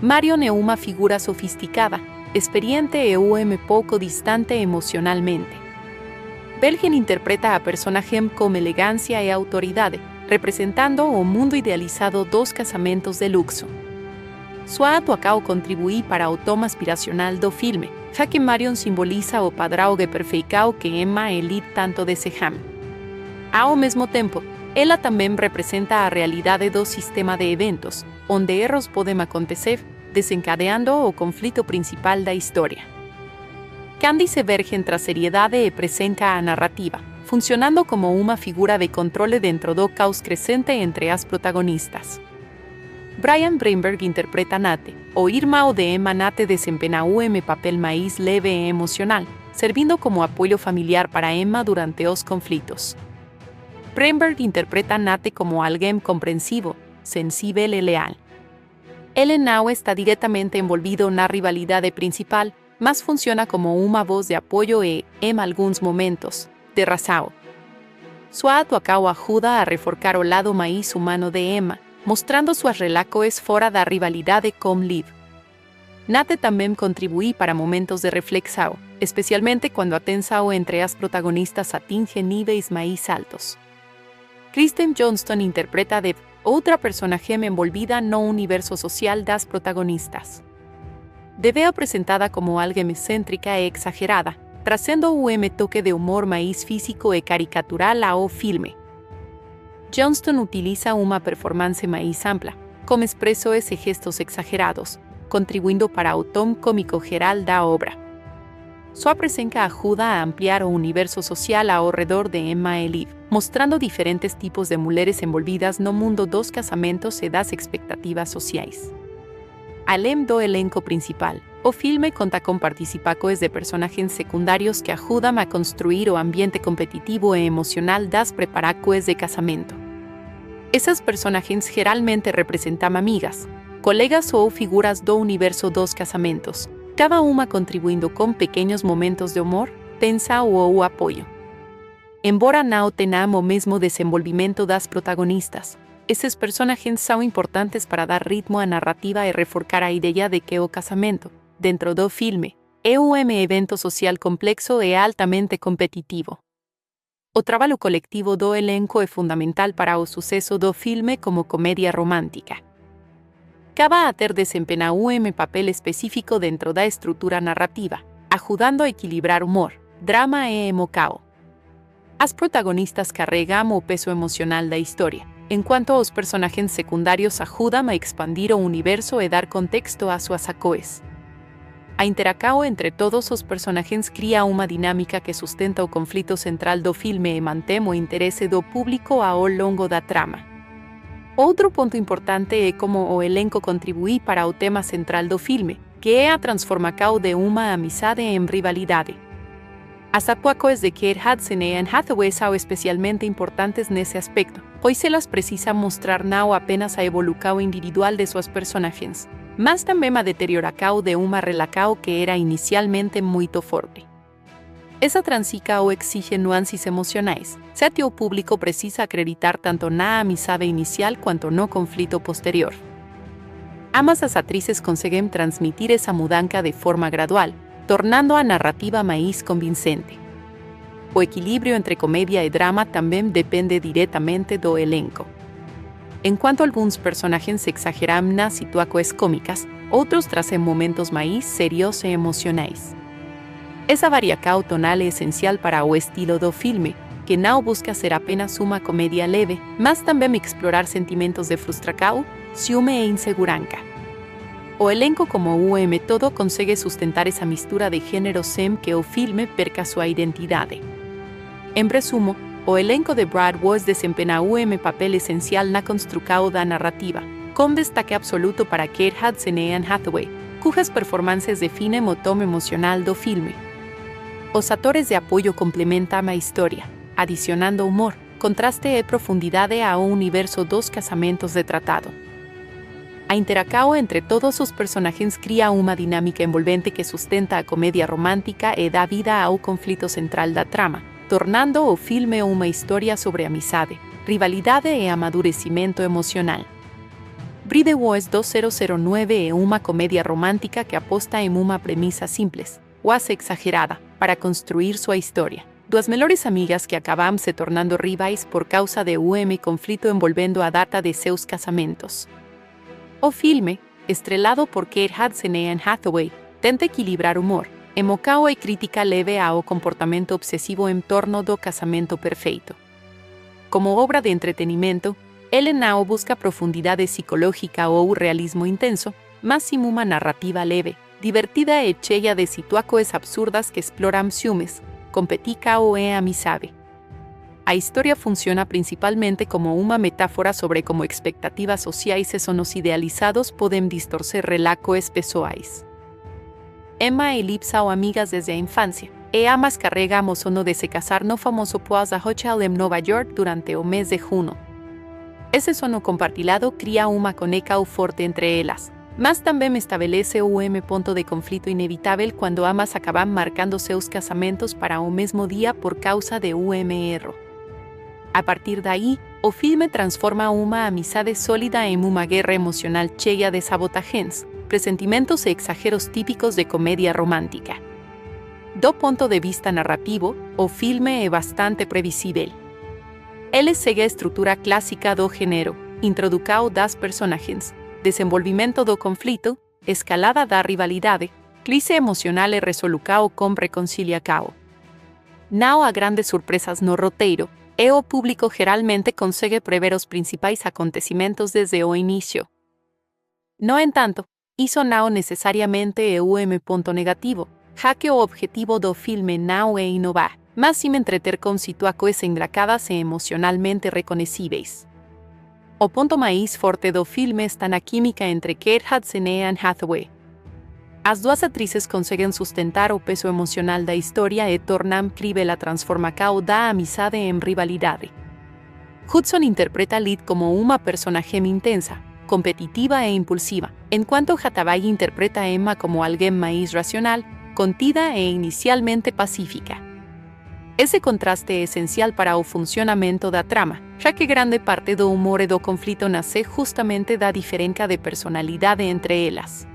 Marion é uma figura sofisticada, experiente e um pouco distante emocionalmente. Bergen interpreta a personagem com elegância e autoridade, representando o mundo idealizado dos casamentos de luxo. Sua atuação contribui para o tom aspiracional do filme, já que Marion simboliza o padrão de perfeição que Emma e Liv tanto desejam. Ao mesmo tempo, ela também representa a realidade do sistema de eventos, onde erros podem acontecer, desencadeando o conflito principal da história. Candice Bergen traz seriedade e presença à narrativa, funcionando como uma figura de controle dentro do caos crescente entre as protagonistas. Brian Breinberg interpreta Nate, o irmão de Emma. Nate desempenha um papel mais leve e emocional, servindo como apoio familiar para Emma durante os conflitos. Breinberg interpreta Nate como alguém compreensivo, sensível e leal. Ele não está diretamente envolvido na rivalidade principal, mas funciona como uma voz de apoio e, em alguns momentos, de razão. Sua atuação ajuda a reforçar o lado mais humano de Emma, mostrando suas relações fora da rivalidade com Liv. Nate também contribui para momentos de reflexão, especialmente quando a tensão entre as protagonistas atinge níveis mais altos. Kristen Johnston interpreta Deb, outra personagem envolvida no universo social das protagonistas. Deb é apresentada como alguém excêntrica e exagerada, trazendo um toque de humor mais físico e caricatural ao filme. Johnston utiliza uma performance mais ampla, com expressos e gestos exagerados, contribuindo para o tom cômico geral da obra. Sua presencia ajuda a ampliar o universo social ao redor de Emma e Liv, mostrando diferentes tipos de mulheres envolvidas no mundo dos casamentos e das expectativas sociais. Além do elenco principal, o filme conta com participações de personagens secundários que ajudam a construir o ambiente competitivo e emocional das preparações de casamento. Essas personagens geralmente representam amigas, colegas ou figuras do universo dos casamentos, cada uma contribuindo com pequenos momentos de humor, tensa ou apoio. Embora não tenham o mesmo desenvolvimento das protagonistas, esses personagens são importantes para dar ritmo à narrativa e reforçar a ideia de que o casamento, dentro do filme, é um evento social complexo e altamente competitivo. O trabalho coletivo do elenco é fundamental para o sucesso do filme como comédia romântica. Cada ator desempenha um papel específico dentro da estrutura narrativa, ajudando a equilibrar humor, drama e emoção. As protagonistas carregam o peso emocional da história, enquanto os personagens secundários ajudam a expandir o universo e dar contexto a suas ações. A interação entre todos os personagens cria uma dinâmica que sustenta o conflito central do filme e mantém o interesse do público ao longo da trama. Outro ponto importante é como o elenco contribui para o tema central do filme, que é a transformação de uma amizade em rivalidade. As atuações de Kate Hudson e Anne Hathaway são especialmente importantes nesse aspecto, pois elas precisam mostrar não apenas a evolução individual de suas personagens, mas também a deterioração de uma relação que era inicialmente muito forte. Essa transição exige nuances emocionais, já que o público precisa acreditar tanto na amizade inicial quanto no conflito posterior. Ambas as atrizes conseguem transmitir essa mudança de forma gradual, tornando a narrativa mais convincente. O equilíbrio entre comédia e drama também depende diretamente do elenco. Enquanto alguns personagens exageram nas situações cômicas, outros trazem momentos mais sérios e emocionais. Essa variação tonal é essencial para o estilo do filme, que não busca ser apenas uma comédia leve, mas também explorar sentimentos de frustração, ciúme e insegurança. O elenco como todo consegue sustentar essa mistura de gêneros sem que o filme perca sua identidade. Em resumo, o elenco de Brad Woods desempenha papel essencial na construção da narrativa, com destaque absoluto para Kate Hudson e Anne Hathaway, cujas performances definem o tom emocional do filme. Os atores de apoio complementam a história, adicionando humor, contraste e profundidade ao universo dos casamentos retratado. A interação entre todos os personagens cria uma dinâmica envolvente que sustenta a comédia romântica e dá vida ao conflito central da trama, tornando o filme uma história sobre amizade, rivalidade e amadurecimento emocional. Bride Woods 2009 é uma comédia romântica que aposta em uma premissa simples, quase exagerada, para construir sua história. Duas melhores amigas que acabam se tornando rivais por causa de conflito envolvendo a data de seus casamentos. O filme, estrelado por Kate Hudson e Anne Hathaway, tenta equilibrar humor, emoção e crítica leve ao comportamento obsessivo em torno do casamento perfeito. Como obra de entretenimento, ele não busca profundidade psicológica ou realismo intenso, mas sim uma narrativa leve, divertida e cheia de situações absurdas que exploram ciúmes, competição e amizade. A história funciona principalmente como uma metáfora sobre como expectativas sociais e sonhos idealizados podem distorcer relações pessoais. Emma e Liv são amigas desde a infância, e ambas carregam o sonho de se casar no famoso Plaza Hotel em Nova York durante o mês de junho. Esse sonho compartilhado cria uma conexão forte entre elas, mas também estabelece um ponto de conflito inevitável quando ambas acabam marcando seus casamentos para o mesmo dia por causa de erro. A partir daí, o filme transforma uma amizade sólida em uma guerra emocional cheia de sabotagens, presentimentos e exageros típicos de comédia romântica. Do ponto de vista narrativo, o filme é bastante previsível. Ele segue a estrutura clássica do gênero, introdução das personagens, desenvolvimento do conflito, escalada da rivalidade, crise emocional e resolução com reconciliação. Não há grandes surpresas no roteiro, e o público geralmente consegue prever os principais acontecimentos desde o início. No entanto, isso não necessariamente é ponto negativo, Jaque o objetivo do filme não é inovar, mas sim entreter com situações engraçadas e emocionalmente reconhecíveis. O ponto mais forte do filme está na química entre Kate Hudson e Anne Hathaway. As duas atrizes conseguem sustentar o peso emocional da história e tornam crível a transformação da amizade em rivalidade. Hudson interpreta a Lid como uma personagem intensa, competitiva e impulsiva, enquanto Hathaway interpreta a Emma como alguém mais racional, contida e inicialmente pacífica. Esse contraste é essencial para o funcionamento da trama, já que grande parte do humor e do conflito nasce justamente da diferença de personalidade entre elas.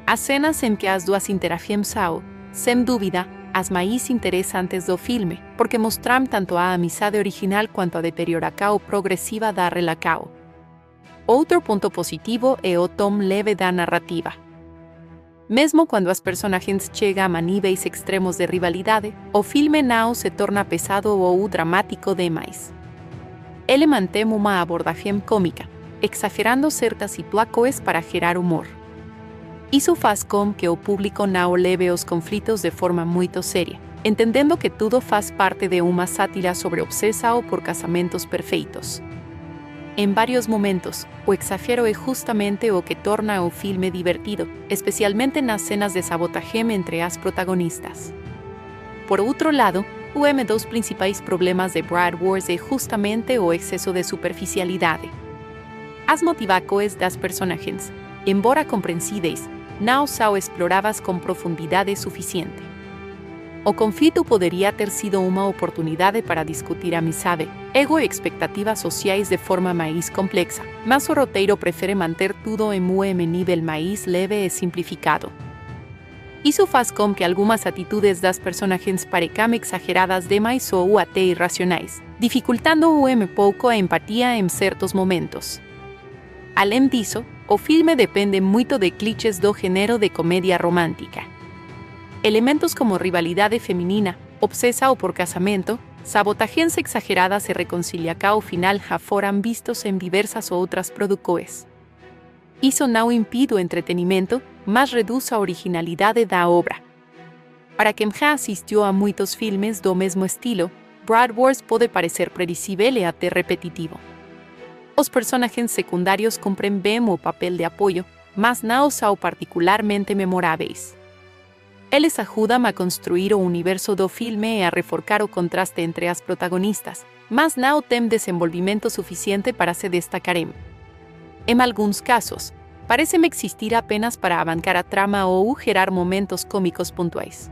As cenas em que as duas interagem são, sem dúvida, as mais interessantes do filme, porque mostram tanto a amizade original quanto a deterioração progressiva da relação. Outro ponto positivo é o tom leve da narrativa. Mesmo quando as personagens chegam a níveis extremos de rivalidade, o filme não se torna pesado ou dramático demais. Ele mantém uma abordagem cômica, exagerando certas situações para gerar humor. Isso faz com que o público não leve os conflitos de forma muito séria, entendendo que tudo faz parte de uma sátira sobre obsessão por casamentos perfeitos. Em vários momentos, o exagero é justamente o que torna o filme divertido, especialmente nas cenas de sabotagem entre as protagonistas. Por outro lado, um dos principais problemas de Bride Wars é justamente o excesso de superficialidade. As motivações das personagens, embora compreensíveis, não são exploradas com profundidade suficiente. O conflito poderia ter sido uma oportunidade para discutir amizade, ego e expectativas sociais de forma mais complexa, mas o roteiro prefere manter tudo em um nível mais leve e simplificado. Isso faz com que algumas atitudes das personagens pareçam exageradas demais ou até irracionais, dificultando um pouco a empatia em certos momentos. Além disso, o filme depende muito de clichês do gênero de comédia romântica. Elementos como rivalidade feminina, obsessão por casamento, sabotagens exageradas e reconciliação final já foram vistos em diversas outras produções. Isso não impede o entretenimento, mas reduz a originalidade da obra. Para quem já assistiu a muitos filmes do mesmo estilo, Bride Wars pode parecer previsível e até repetitivo. Os personagens secundários cumprem bem o papel de apoio, mas não são particularmente memoráveis. Eles ajudam a construir o universo do filme e a reforçar o contraste entre as protagonistas, mas não têm desenvolvimento suficiente para se destacarem. Em alguns casos, parecem existir apenas para avançar a trama ou gerar momentos cômicos pontuais.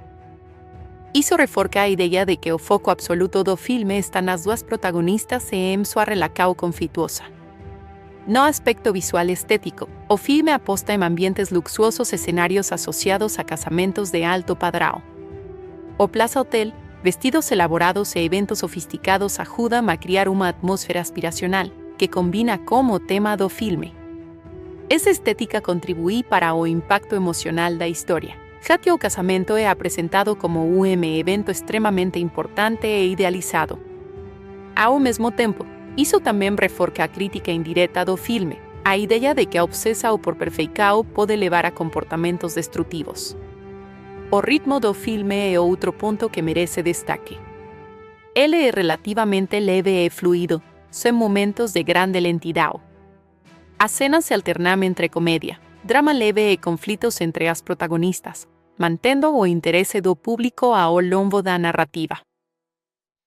Isso reforça a ideia de que o foco absoluto do filme está nas duas protagonistas e em sua relação conflituosa. No aspecto visual estético, o filme aposta en ambientes luxuosos escenarios asociados a casamentos de alto padrão. O Plaza Hotel, vestidos elaborados e eventos sofisticados ayudan a criar uma atmosfera aspiracional que combina com o tema do filme. Essa estética contribui para o impacto emocional da história, já que o casamento é apresentado como um evento extremamente importante e idealizado. Ao mesmo tempo, isso também reforça a crítica indireta do filme, a ideia de que a obsessão por perfeição pode levar a comportamentos destrutivos. O ritmo do filme é outro ponto que merece destaque. Ele é relativamente leve e fluido, sem momentos de grande lentidão. As cenas se alternam entre comédia, drama leve e conflitos entre as protagonistas, mantendo o interesse do público ao longo da narrativa.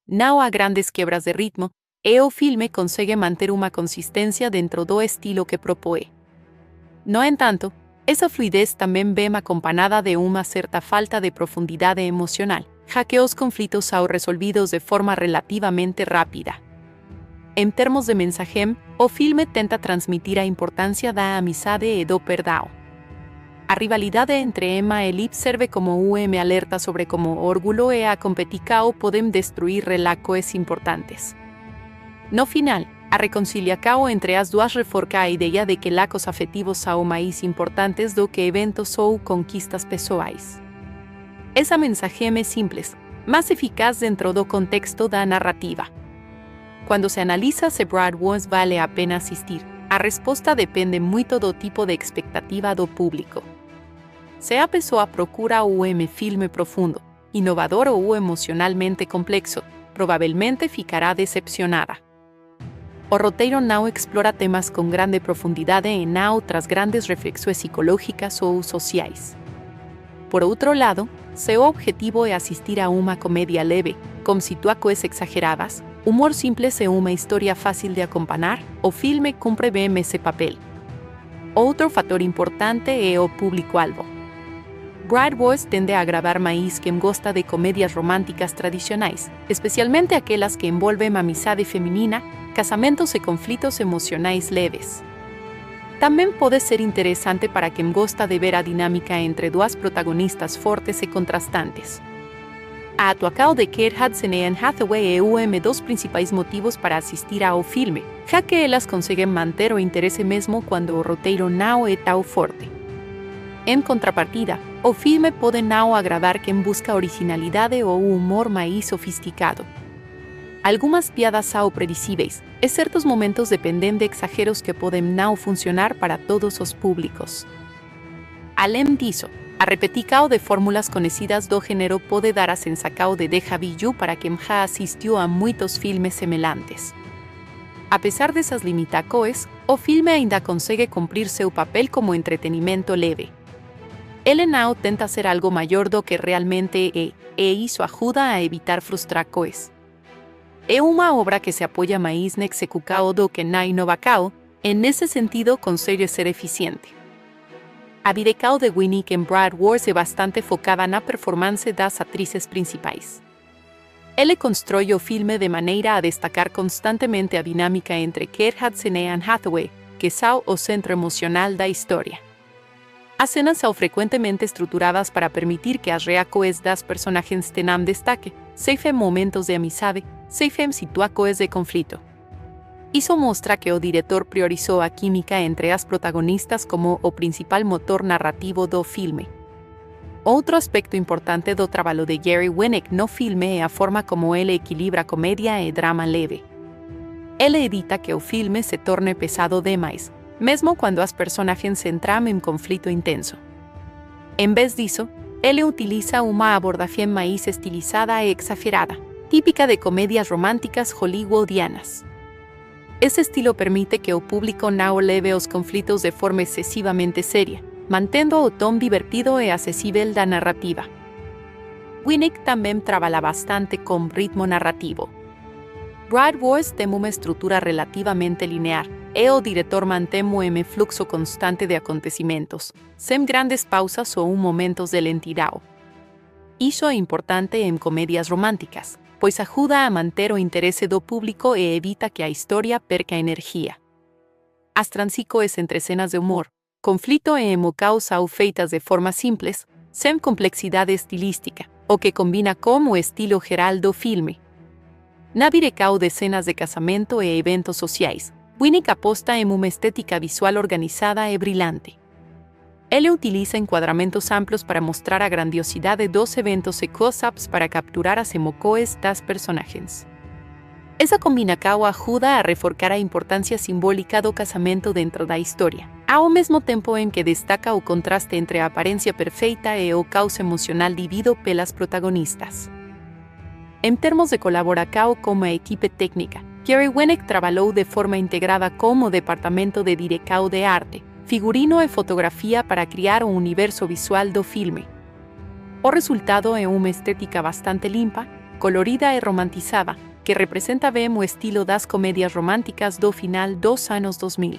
Não há grandes quebras de ritmo, e o filme consegue manter uma consistência dentro do estilo que propõe. No entanto, essa fluidez também vem acompanhada de uma certa falta de profundidade emocional, já que os conflitos são resolvidos de forma relativamente rápida. Em termos de mensagem, o filme tenta transmitir a importância da amizade e do perdão. A rivalidade entre Emma e Liv serve como um alerta sobre como o orgulho e a competição podem destruir relações importantes. No final, a reconciliação entre as duas reforça a ideia de que laços afetivos são mais importantes do que eventos ou conquistas pessoais. Essa mensagem é simples, mas eficaz dentro do contexto da narrativa. Quando se analisa se Bride Wars vale a pena assistir, a resposta depende muito do tipo de expectativa do público. se apesó a procura filme profundo, inovador ou emocionalmente complexo, provavelmente ficará decepcionada. O roteiro não explora temas com grande profundidade e não tras grandes reflexões psicológicas ou sociais. Por outro lado, seu objetivo é assistir a uma comédia leve, com situações exageradas, humor simples e uma história fácil de acompanhar, o filme cumpre bem esse papel. Outro fator importante é o público-alvo. Bright Boys tende a agradar mais quem gosta de comédias românticas tradicionais, especialmente aquelas que envolvem amizade feminina, casamentos e conflitos emocionais leves. Também pode ser interessante para quem gosta de ver a dinâmica entre duas protagonistas fortes e contrastantes. A atuação de Kate Hudson e Anne Hathaway é dos principais motivos para assistir ao filme, já que elas conseguem manter o interesse mesmo quando o roteiro não é tão forte. Em contrapartida, o filme pode não agradar quem busca originalidade ou humor mais sofisticado. Algumas piadas são predicíveis, e certos momentos dependem de exageros que podem não funcionar para todos os públicos. Além disso, a repetição de fórmulas conhecidas do gênero pode dar a sensação de déjà vu para quem já assistiu a muitos filmes semelhantes. Apesar dessas limitações, o filme ainda consegue cumprir seu papel como entretenimento leve. Ele não tenta ser algo maior do que realmente é, e isso ajuda a evitar frustrações. É uma obra que se apoia mais na execução do que na inovação, e nesse sentido consegue ser eficiente. A direção de Winnick em Bright Boys é bastante focada na performance das atrizes principais. Ele constrói o filme de maneira a destacar constantemente a dinâmica entre Kate Hudson e Anne Hathaway, que são o centro emocional da história. As cenas são frequentemente estruturadas para permitir que as reações das personagens tenham destaque, seja em momentos de amizade, seja em situações de conflito. Isso mostra que o diretor priorizou a química entre as protagonistas como o principal motor narrativo do filme. Outro aspecto importante do trabalho de Gary Winnick no filme é a forma como ele equilibra comédia e drama leve. Ele evita que o filme se torne pesado demais, mesmo quando as personagens entram em conflito intenso. Em vez disso, ele utiliza uma abordagem mais estilizada e exagerada, típica de comédias românticas hollywoodianas. Esse estilo permite que o público não leve os conflitos de forma excessivamente séria, mantendo o tom divertido e acessível da narrativa. Winnick também trabalha bastante com ritmo narrativo. Bright Boys tem uma estrutura relativamente linear, e o diretor mantém um fluxo constante de acontecimentos, sem grandes pausas ou momentos de lentidão. Isso é importante em comédias românticas, pois ajuda a manter o interesse do público e evita que a história perca energia. As transições entre cenas de humor, conflito e emoção são feitas de forma simples, sem complexidade estilística, o que combina com o estilo geral do filme. Na direção de cenas de casamento e eventos sociais, Winnick aposta em uma estética visual organizada e brilhante. Ele utiliza enquadramentos amplos para mostrar a grandiosidade dos eventos e close-ups para capturar as emoções das personagens. Essa combinação ajuda a reforçar a importância simbólica do casamento dentro da história, ao mesmo tempo em que destaca o contraste entre a aparência perfeita e o caos emocional vivido pelas protagonistas. Em termos de colaboração com a equipe técnica, Gary Winnick trabalhou de forma integrada com o departamento de direção de arte, figurino e fotografia para criar o universo visual do filme. O resultado é uma estética bastante limpa, colorida e romantizada, que representa bem o estilo das comédias românticas do final dos anos 2000.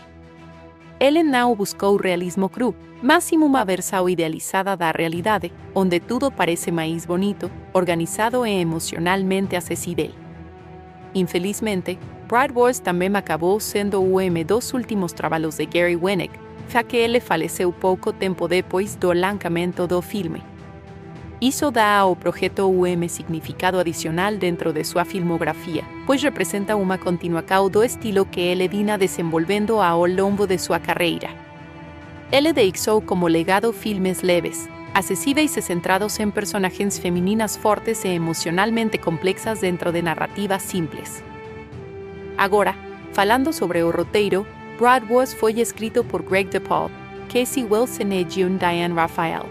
Ele não buscou realismo cru, mas sim uma versão idealizada da realidade, onde tudo parece mais bonito, organizado e emocionalmente acessível. Infelizmente, Bright Boys também acabou sendo dos últimos trabalhos de Gary Winnick, já que ele faleceu pouco tempo depois do lançamento do filme. Isso dá ao projeto significado adicional dentro de sua filmografia, pois representa uma continuação do estilo que ele vinha desenvolvendo ao longo de sua carreira. Ele deixou como legado filmes leves, acessíveis e centrados em personagens femininas fortes e emocionalmente complexas dentro de narrativas simples. Agora, falando sobre o roteiro, Bright Boys foi escrito por Greg DePaul, Casey Wilson e June Diane Raphael.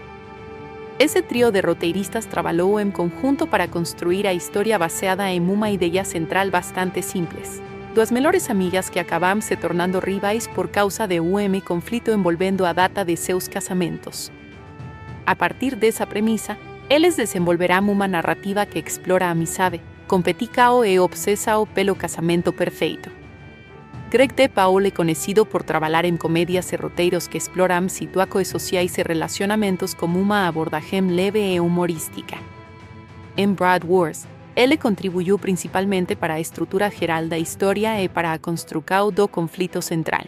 Ese trío de roteiristas trabajó en conjunto para construir a historia baseada en una idea central bastante simples. Dos melhores amigas que acaban se tornando rivais por causa de conflito envolvendo a data de seus casamentos. A partir de esa premisa, eles desenvolverán una narrativa que explora a amizade, competicao e obsesao pelo casamento perfeito. Greg de Paul é conocido por trabalhar en comedias e roteiros que exploran situações sociais e relacionamentos como uma abordagem leve e humorística. En Broad Wars, ele contribuyó principalmente para a estrutura geral da historia e para a construção do conflito central.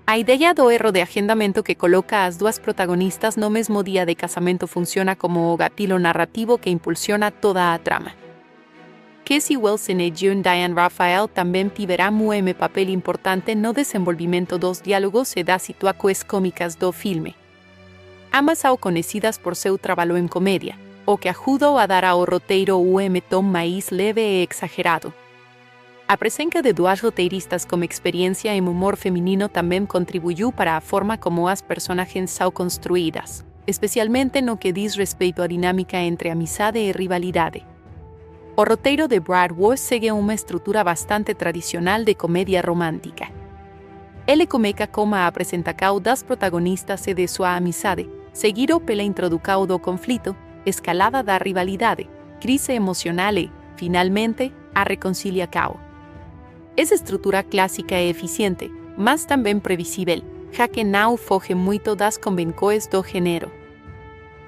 A ideia do erro de agendamento que coloca as duas protagonistas no mesmo dia de casamento funciona como o gatilho narrativo que impulsiona toda a trama. Casey Wilson e June Diane Raphael também tiveram um papel importante no desenvolvimento dos diálogos e das situações cômicas do filme. Ambas são conhecidas por seu trabalho em comédia, o que ajudou a dar ao roteiro tom mais leve e exagerado. A presença de duas roteiristas com experiência em humor feminino também contribuiu para a forma como as personagens são construídas, especialmente no que diz respeito à dinâmica entre amizade e rivalidade. O roteiro de Broad Wars segue uma estrutura bastante tradicional de comédia romântica. Ele começa com a apresentação das protagonistas e de sua amizade, seguido pela introdução do conflito, escalada da rivalidade, crise emocional e, finalmente, a reconciliação. Essa estrutura clássica é eficiente, mas também previsível, já que não foge muito das convenções do gênero.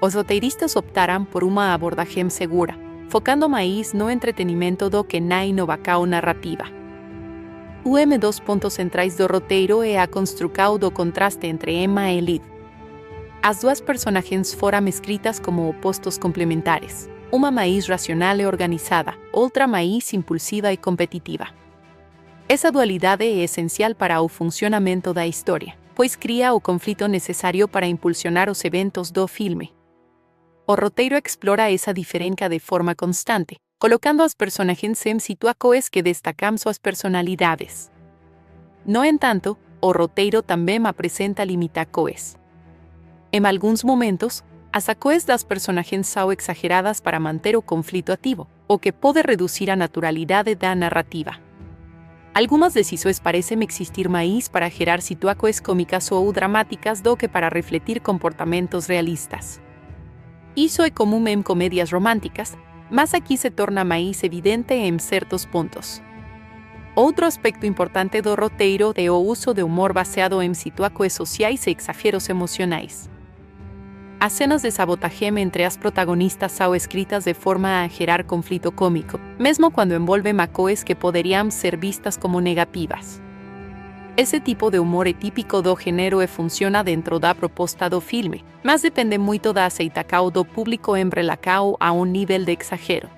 Os roteiristas optaram por uma abordagem segura, focando mais no entretenimento do que na inovação narrativa. Dos pontos centrais do roteiro é a construção do contraste entre Emma e Liv. As duas personagens foram escritas como opostos complementares, uma mais racional e organizada, outra mais impulsiva e competitiva. Essa dualidade é essencial para o funcionamento da história, pois cria o conflito necessário para impulsionar os eventos do filme. O roteiro explora essa diferença de forma constante, colocando as personagens em situações que destacam suas personalidades. No entanto, o roteiro também apresenta limitações. Em alguns momentos, as ações das personagens são exageradas para manter o conflito ativo, o que pode reduzir a naturalidade da narrativa. Algumas decisões parecem existir mais para gerar situações cômicas ou dramáticas do que para refletir comportamentos realistas. Isso é comum em comédias românticas, mas aqui se torna mais evidente em certos pontos. Outro aspecto importante do roteiro é o uso de humor baseado em situações sociais e exageros emocionais. As cenas de sabotagem entre as protagonistas são escritas de forma a gerar conflito cômico, mesmo quando envolvem ações que poderiam ser vistas como negativas. Esse tipo de humor é típico do gênero e funciona dentro da proposta do filme, mas depende muito da aceitação do público em relação a um nível de exagero.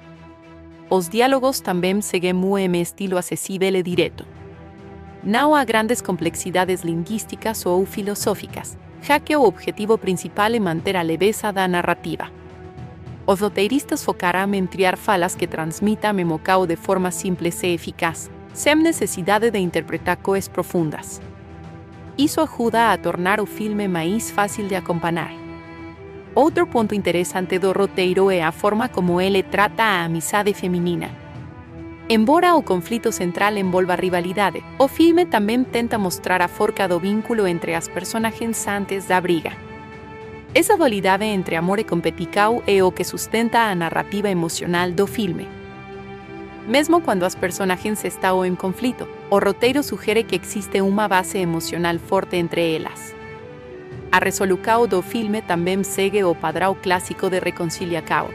Os diálogos também seguem um estilo acessível e direto. Não há grandes complexidades linguísticas ou filosóficas, já que o objetivo principal é manter a leveza da narrativa. Os roteiristas focarão em criar falas que transmitam emoção de forma simples e eficaz, sem necessidade de interpretar coisas profundas. Isso ajuda a tornar o filme mais fácil de acompanhar. Outro ponto interessante do roteiro é a forma como ele trata a amizade feminina. Embora o conflito central envolva rivalidade, o filme também tenta mostrar a força do vínculo entre as personagens antes da briga. Essa dualidade entre amor e competição é o que sustenta a narrativa emocional do filme. Mesmo quando as personagens estão em conflito, o roteiro sugere que existe uma base emocional forte entre elas. A resolução do filme também segue o padrão clássico de reconciliação.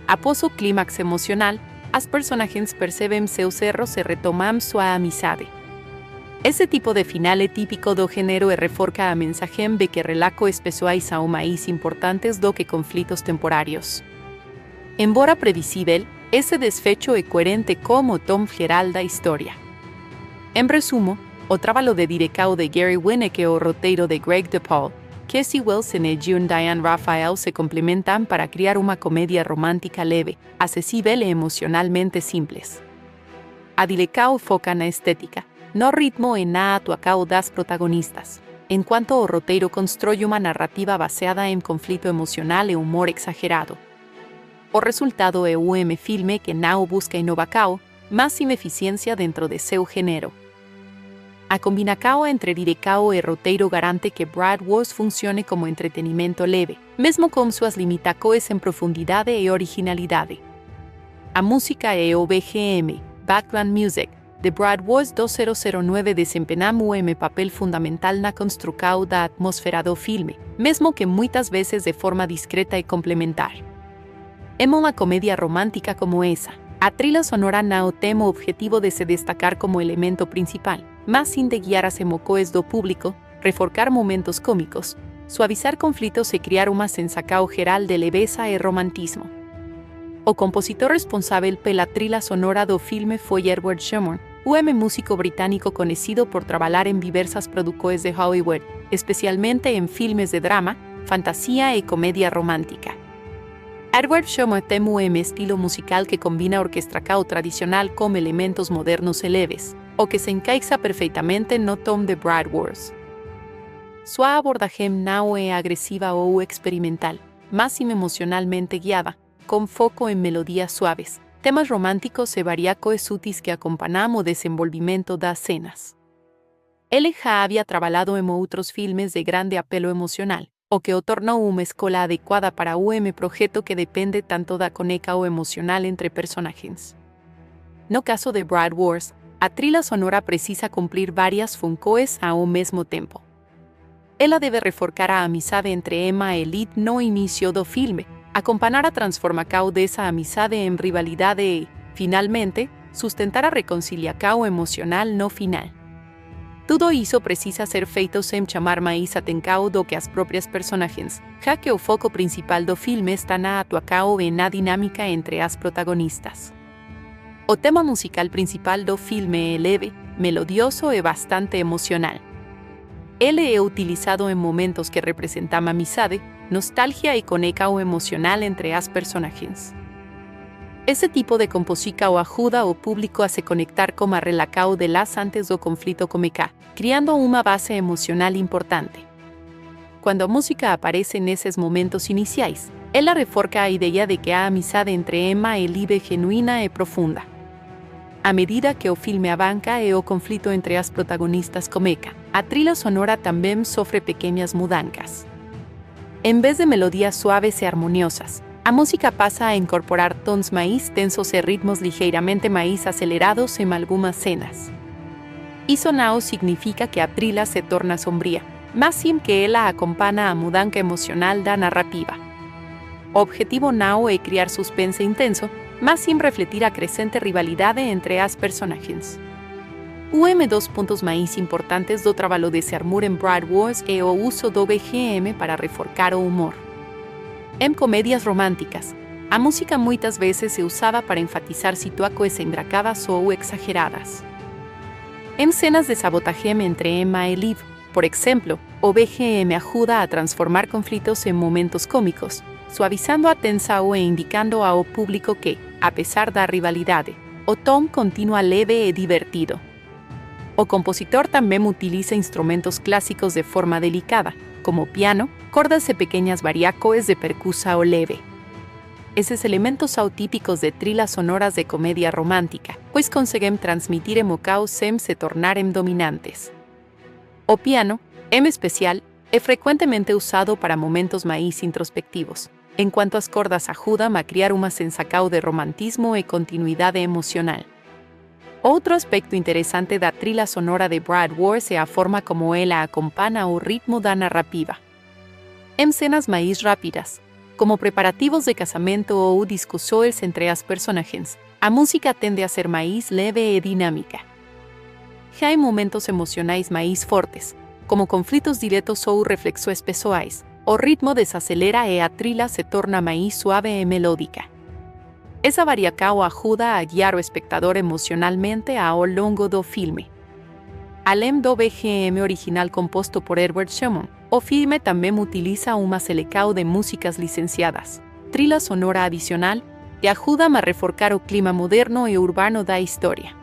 Após o clímax emocional, as personagens percebem seus erros e retomam sua amizade. Esse tipo de final é típico do gênero e reforça a mensagem de que relatos pessoais são mais importantes do que conflitos temporários. Embora previsível, esse desfecho é coerente com o tom geral da história. Em resumo, o trabalho de direção de Gary Winnick e o roteiro de Greg DePaul, Casey Wilson e June Diane Raphael se complementam para criar uma comédia romântica leve, acessível e emocionalmente simples. A direção foca na estética, no ritmo e na atuação das protagonistas, en cuanto o roteiro constrói uma narrativa baseada em conflito emocional e humor exagerado. O resultado é filme que não busca inovação, mas sim eficiência dentro de seu gênero. A combinação entre direção e roteiro garante que Bride Wars funcione como entretenimento leve, mesmo com suas limitações em profundidade e originalidade. A música é o BGM, Background Music, de Bride Wars 2009 desempenha papel fundamental na construção da atmosfera do filme, mesmo que muitas vezes de forma discreta e complementar. Em uma comédia romântica como essa, a trilha sonora não tem o objetivo de se destacar como elemento principal, mas sim de guiar as emoções do público, reforçar momentos cômicos, suavizar conflitos e criar uma sensação geral de leveza e romantismo. O compositor responsável pela trilha sonora do filme foi Edward Shuman, músico britânico conhecido por trabalhar em diversas produções de Hollywood, especialmente em filmes de drama, fantasia e comédia romântica. Edward Shuman tem estilo musical que combina orquestração tradicional com elementos modernos e leves, o que se encaixa perfeitamente no tom de Bride Wars. Sua abordagem não é agressiva ou experimental, mas sim emocionalmente guiada, com foco em melodias suaves, temas românticos e variações sutis que acompanham o desenvolvimento das cenas. Ele já havia trabalhado em outros filmes de grande apelo emocional, o que o tornou uma escola adequada para o projeto que depende tanto da conexão emocional entre personagens. No caso de Bride Wars, a trilha sonora precisa cumprir várias funções ao mesmo tempo. Ela deve reforçar a amizade entre Emma e Liv no início do filme, acompanhar a transformação dessa amizade em rivalidade e, finalmente, sustentar a reconciliação emocional no final. Tudo isso precisa ser feito sem chamar mais atenção do que as próprias personagens, já que o foco principal do filme está na atuação e na dinâmica entre as protagonistas. O tema musical principal do filme é leve, melodioso e bastante emocional. Ele é utilizado em momentos que representam amizade, nostalgia e conexão emocional entre as personagens. Esse tipo de composição ajuda ao público a se conectar com a relação de las antes do conflito cômica, criando uma base emocional importante. Quando a música aparece nesses momentos iniciais, ela reforça a ideia de que a amizade entre Emma e Liv é genuína e profunda. A medida que o filme avança e o conflito entre as protagonistas começa, a trilha sonora também sofre pequenas mudanças. Em vez de melodias suaves e harmoniosas, a música passa a incorporar tons mais tensos e ritmos ligeiramente mais acelerados em algumas cenas. Isso não significa que a trilha se torna sombria, mas sim que ela acompanha a mudança emocional da narrativa. O objetivo não é criar suspense intenso, mas sim refletir a crescente rivalidade entre as personagens. Dos pontos mais importantes do trabalho de Seymour em Bride Wars é o uso do BGM para reforçar o humor. Em comédias românticas, a música muitas vezes é usada para enfatizar situações embracadas ou exageradas. Em cenas de sabotagem entre Emma e Liv, por exemplo, o BGM ajuda a transformar conflitos em momentos cômicos, suavizando a tensão e indicando ao público que, apesar da rivalidade, o tom continua leve e divertido. O compositor também utiliza instrumentos clássicos de forma delicada, como piano, cordas e pequeñas variações de percussão leve. Esses elementos são típicos de trilhas sonoras de comédia romântica, pois conseguem transmitir emoção sem se tornarem dominantes. O piano, em especial, é frequentemente usado para momentos mais introspectivos, enquanto as cordas ajudam a criar uma sensação de romantismo e continuidade emocional. Outro aspecto interessante da trilha sonora de Bride Wars é a forma como ela acompanha o ritmo da narrativa. Em cenas mais rápidas, como preparativos de casamento ou discussões entre as personagens, a música tende a ser mais leve e dinâmica. Já em momentos emocionais mais fortes, como conflitos diretos ou reflexões pessoais, o ritmo desacelera e a trilha se torna mais suave e melódica. Essa variação ajuda a guiar o espectador emocionalmente ao longo do filme. Além do BGM original composto por Edward Shuman, o filme também utiliza uma seleção de músicas licenciadas, trilha sonora adicional, que ajudam a reforçar o clima moderno e urbano da história.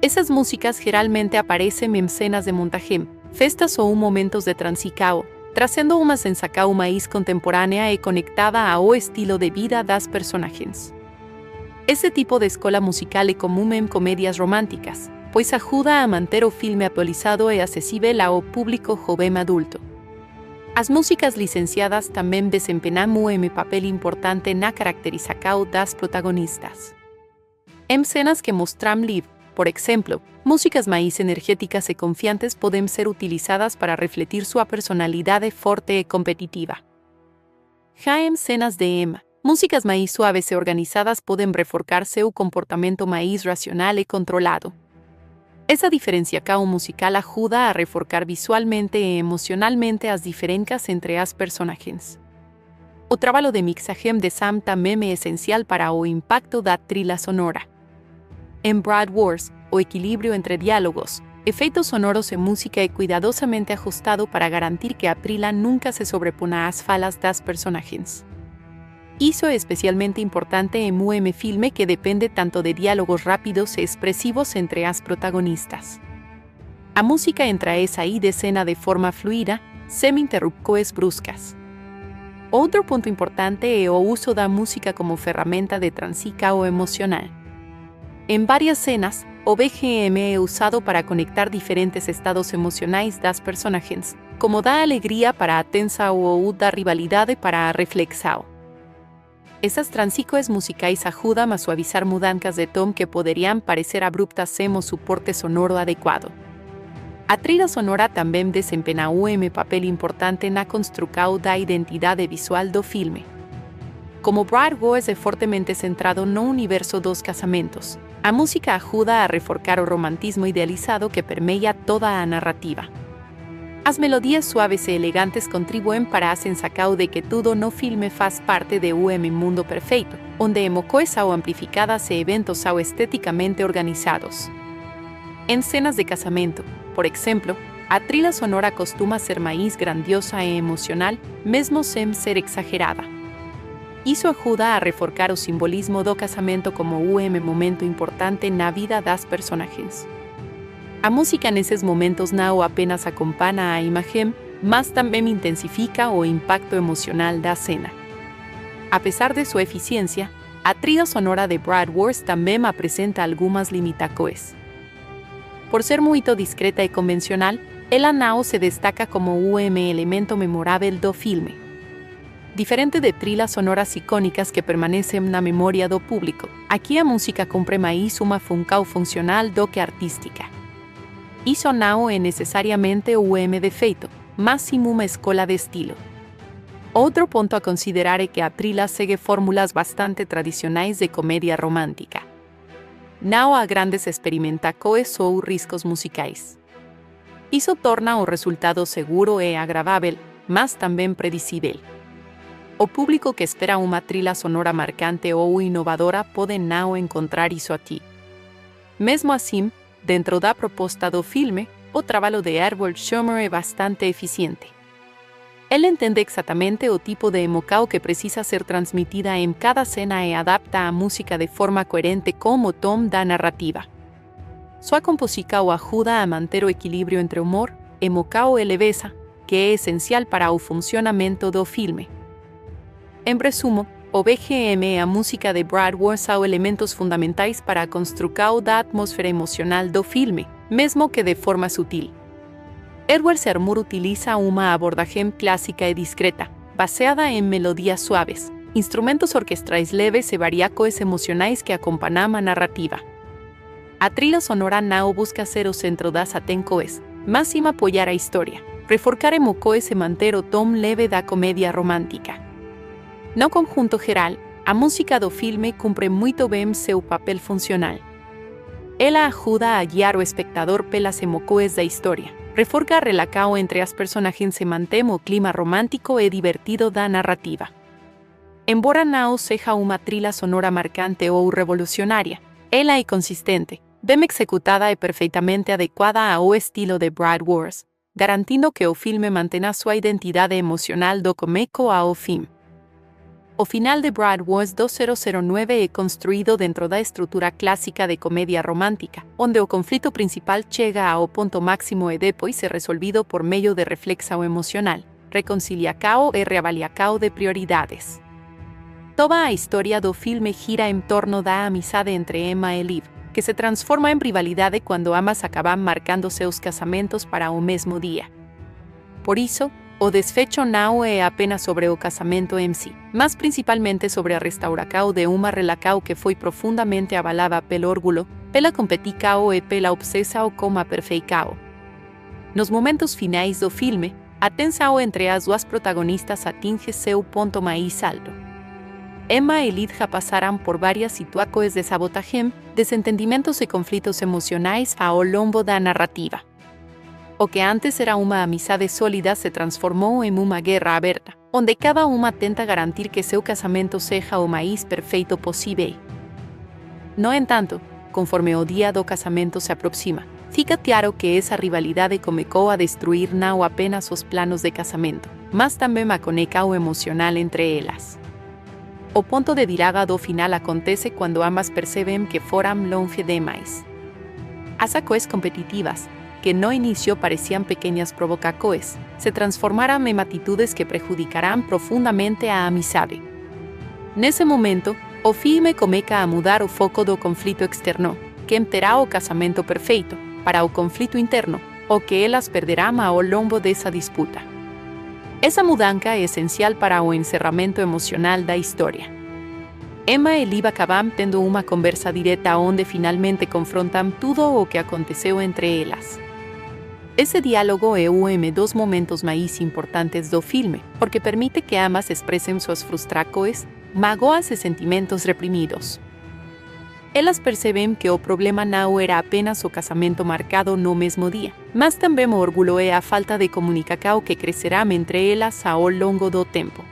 Essas músicas geralmente aparecem em cenas de montagem, festas ou momentos de transicao, trazendo uma sensação mais contemporânea e conectada ao estilo de vida das personagens. Esse tipo de escola musical é comum em comédias românticas, pois ajuda a manter o filme atualizado e acessível ao público jovem adulto. As músicas licenciadas também desempenham um papel importante na caracterização das protagonistas. Em cenas que mostram live, por exemplo, músicas mais energéticas e confiantes podem ser utilizadas para refletir sua personalidade forte e competitiva. Já em cenas de Emma, músicas mais suaves e organizadas podem reforçar seu comportamento mais racional e controlado. Essa diferenciação musical ajuda a reforçar visualmente e emocionalmente as diferenças entre as personagens. O trabalho de mixagem de Sam também é essencial para o impacto da trilha sonora. Em Bride Wars, o equilíbrio entre diálogos, efeitos sonoros e música é cuidadosamente ajustado para garantir que a trilha nunca se sobrepõe às falas das personagens. Isso é especialmente importante em um filme que depende tanto de diálogos rápidos e expressivos entre as protagonistas. A música entra e sai de cena de forma fluida, sem interrupções bruscas. Outro ponto importante é o uso da música como ferramenta de transição emocional. Em várias cenas, o BGM é usado para conectar diferentes estados emocionais das personagens, como da alegria para a tensa ou da rivalidade para a reflexão. Essas transições musicais ajudam a suavizar mudanças de tom que poderiam parecer abruptas sem o suporte sonoro adequado. A trilha sonora também desempenha um papel importante na construção da identidade visual do filme. Como Bride Wars é fortemente centrado no universo dos casamentos, a música ajuda a reforçar o romantismo idealizado que permeia toda a narrativa. As melodias suaves e elegantes contribuem para a sensação de que tudo no filme faz parte de um mundo perfeito, onde emoções são amplificadas e eventos são esteticamente organizados. Em cenas de casamento, por exemplo, a trilha sonora costuma ser mais grandiosa e emocional, mesmo sem ser exagerada. Isso ajuda a reforçar o simbolismo do casamento como um momento importante na vida das personagens. A música nesses momentos não apenas acompanha a imagem, mas também intensifica o impacto emocional da cena. Apesar de sua eficiência, a trilha sonora de Bride Wars também apresenta algumas limitações. Por ser muito discreta e convencional, ela não se destaca como um elemento memorável do filme. Diferente de trilhas sonoras icônicas que permanecem na memória do público, aqui a música cumpre mais uma função funcional do que artística. Isso não é necessariamente um defeito, mas sim uma escola de estilo. Outro ponto a considerar é que a trilha segue fórmulas bastante tradicionais de comédia romântica. Não há grandes experimentações ou riscos musicais. Isso torna o resultado seguro e agradável, mas também previsível. O público que espera uma trilha sonora marcante ou inovadora pode não encontrar isso aqui. Mesmo assim, dentro da proposta do filme, o trabalho de Edward Schumer é bastante eficiente. Ele entende exatamente o tipo de emoção que precisa ser transmitida em cada cena e adapta a música de forma coerente com o tom da narrativa. Sua composição ajuda a manter o equilíbrio entre humor, emoção e leveza, que é essencial para o funcionamento do filme. Em resumo, o BGM e a música de Bride Wars são elementos fundamentais para a construção da atmosfera emocional do filme, mesmo que de forma sutil. Edward Sherman utiliza uma abordagem clássica e discreta, baseada em melodias suaves, instrumentos orquestrais leves e variações emocionais que acompanham a narrativa. A trilha sonora não busca ser o centro das atenções, mas sim apoiar a história, reforçar emoções e manter o tom leve da comédia romântica. No conjunto geral, a música do filme cumpre muito bem seu papel funcional. Ela ajuda a guiar o espectador pelas emoções da história, reforça a relação entre as personagens e mantém o clima romântico e divertido da narrativa. Embora não seja uma trilha sonora marcante ou revolucionária, ela é consistente, bem executada e perfeitamente adequada ao estilo de Bride Wars, garantindo que o filme mantenha sua identidade emocional do começo ao fim. O final de Brad Wars 2009 é construído dentro da estrutura clássica de comédia romântica, onde o conflito principal chega ao ponto máximo e depois é resolvido por meio de reflexão emocional, reconciliação e reavaliação de prioridades. Toda a história do filme gira em torno da amizade entre Emma e Liv, que se transforma em rivalidade quando ambas acabam marcando seus casamentos para o mesmo dia. Por isso, o desfecho não é apenas sobre o casamento em si, mas principalmente sobre a restauração de uma relação que foi profundamente abalada pelo orgulho, pela competição e pela obsessão com a perfeição. Nos momentos finais do filme, a tensão entre as duas protagonistas atinge seu ponto mais alto. Emma e Liv já passaram por várias situações de sabotagem, desentendimentos e conflitos emocionais ao longo da narrativa. O que antes era uma amizade sólida se transformou em uma guerra aberta, onde cada uma tenta garantir que seu casamento seja o mais perfeito possível. No entanto, conforme o dia do casamento se aproxima, fica claro que essa rivalidade começou a destruir não apenas os planos de casamento, mas também a conexão emocional entre elas. O ponto de virada do final acontece quando ambas percebem que foram longe demais. As ações competitivas, que no inicio parecían pequeñas provocações, se transformarán en atitudes que prejudicarán profundamente a amizade. Nesse momento, o filme começa a mudar o foco do conflito externo, que terá o casamento perfeito, para o conflito interno, o que elas perderán ao longo dessa disputa. Essa mudança é essencial para o encerramento emocional da história. Emma e Liv acabam tendo uma conversa direta onde finalmente confrontam tudo o que aconteceu entre elas. Esse diálogo é um dos momentos mais importantes do filme, porque permite que ambas expressem suas frustrações, mágoas e sentimentos reprimidos. Elas percebem que o problema não era apenas o casamento marcado no mesmo dia, mas também o orgulho e a falta de comunicação que crescerá entre elas ao longo do tempo.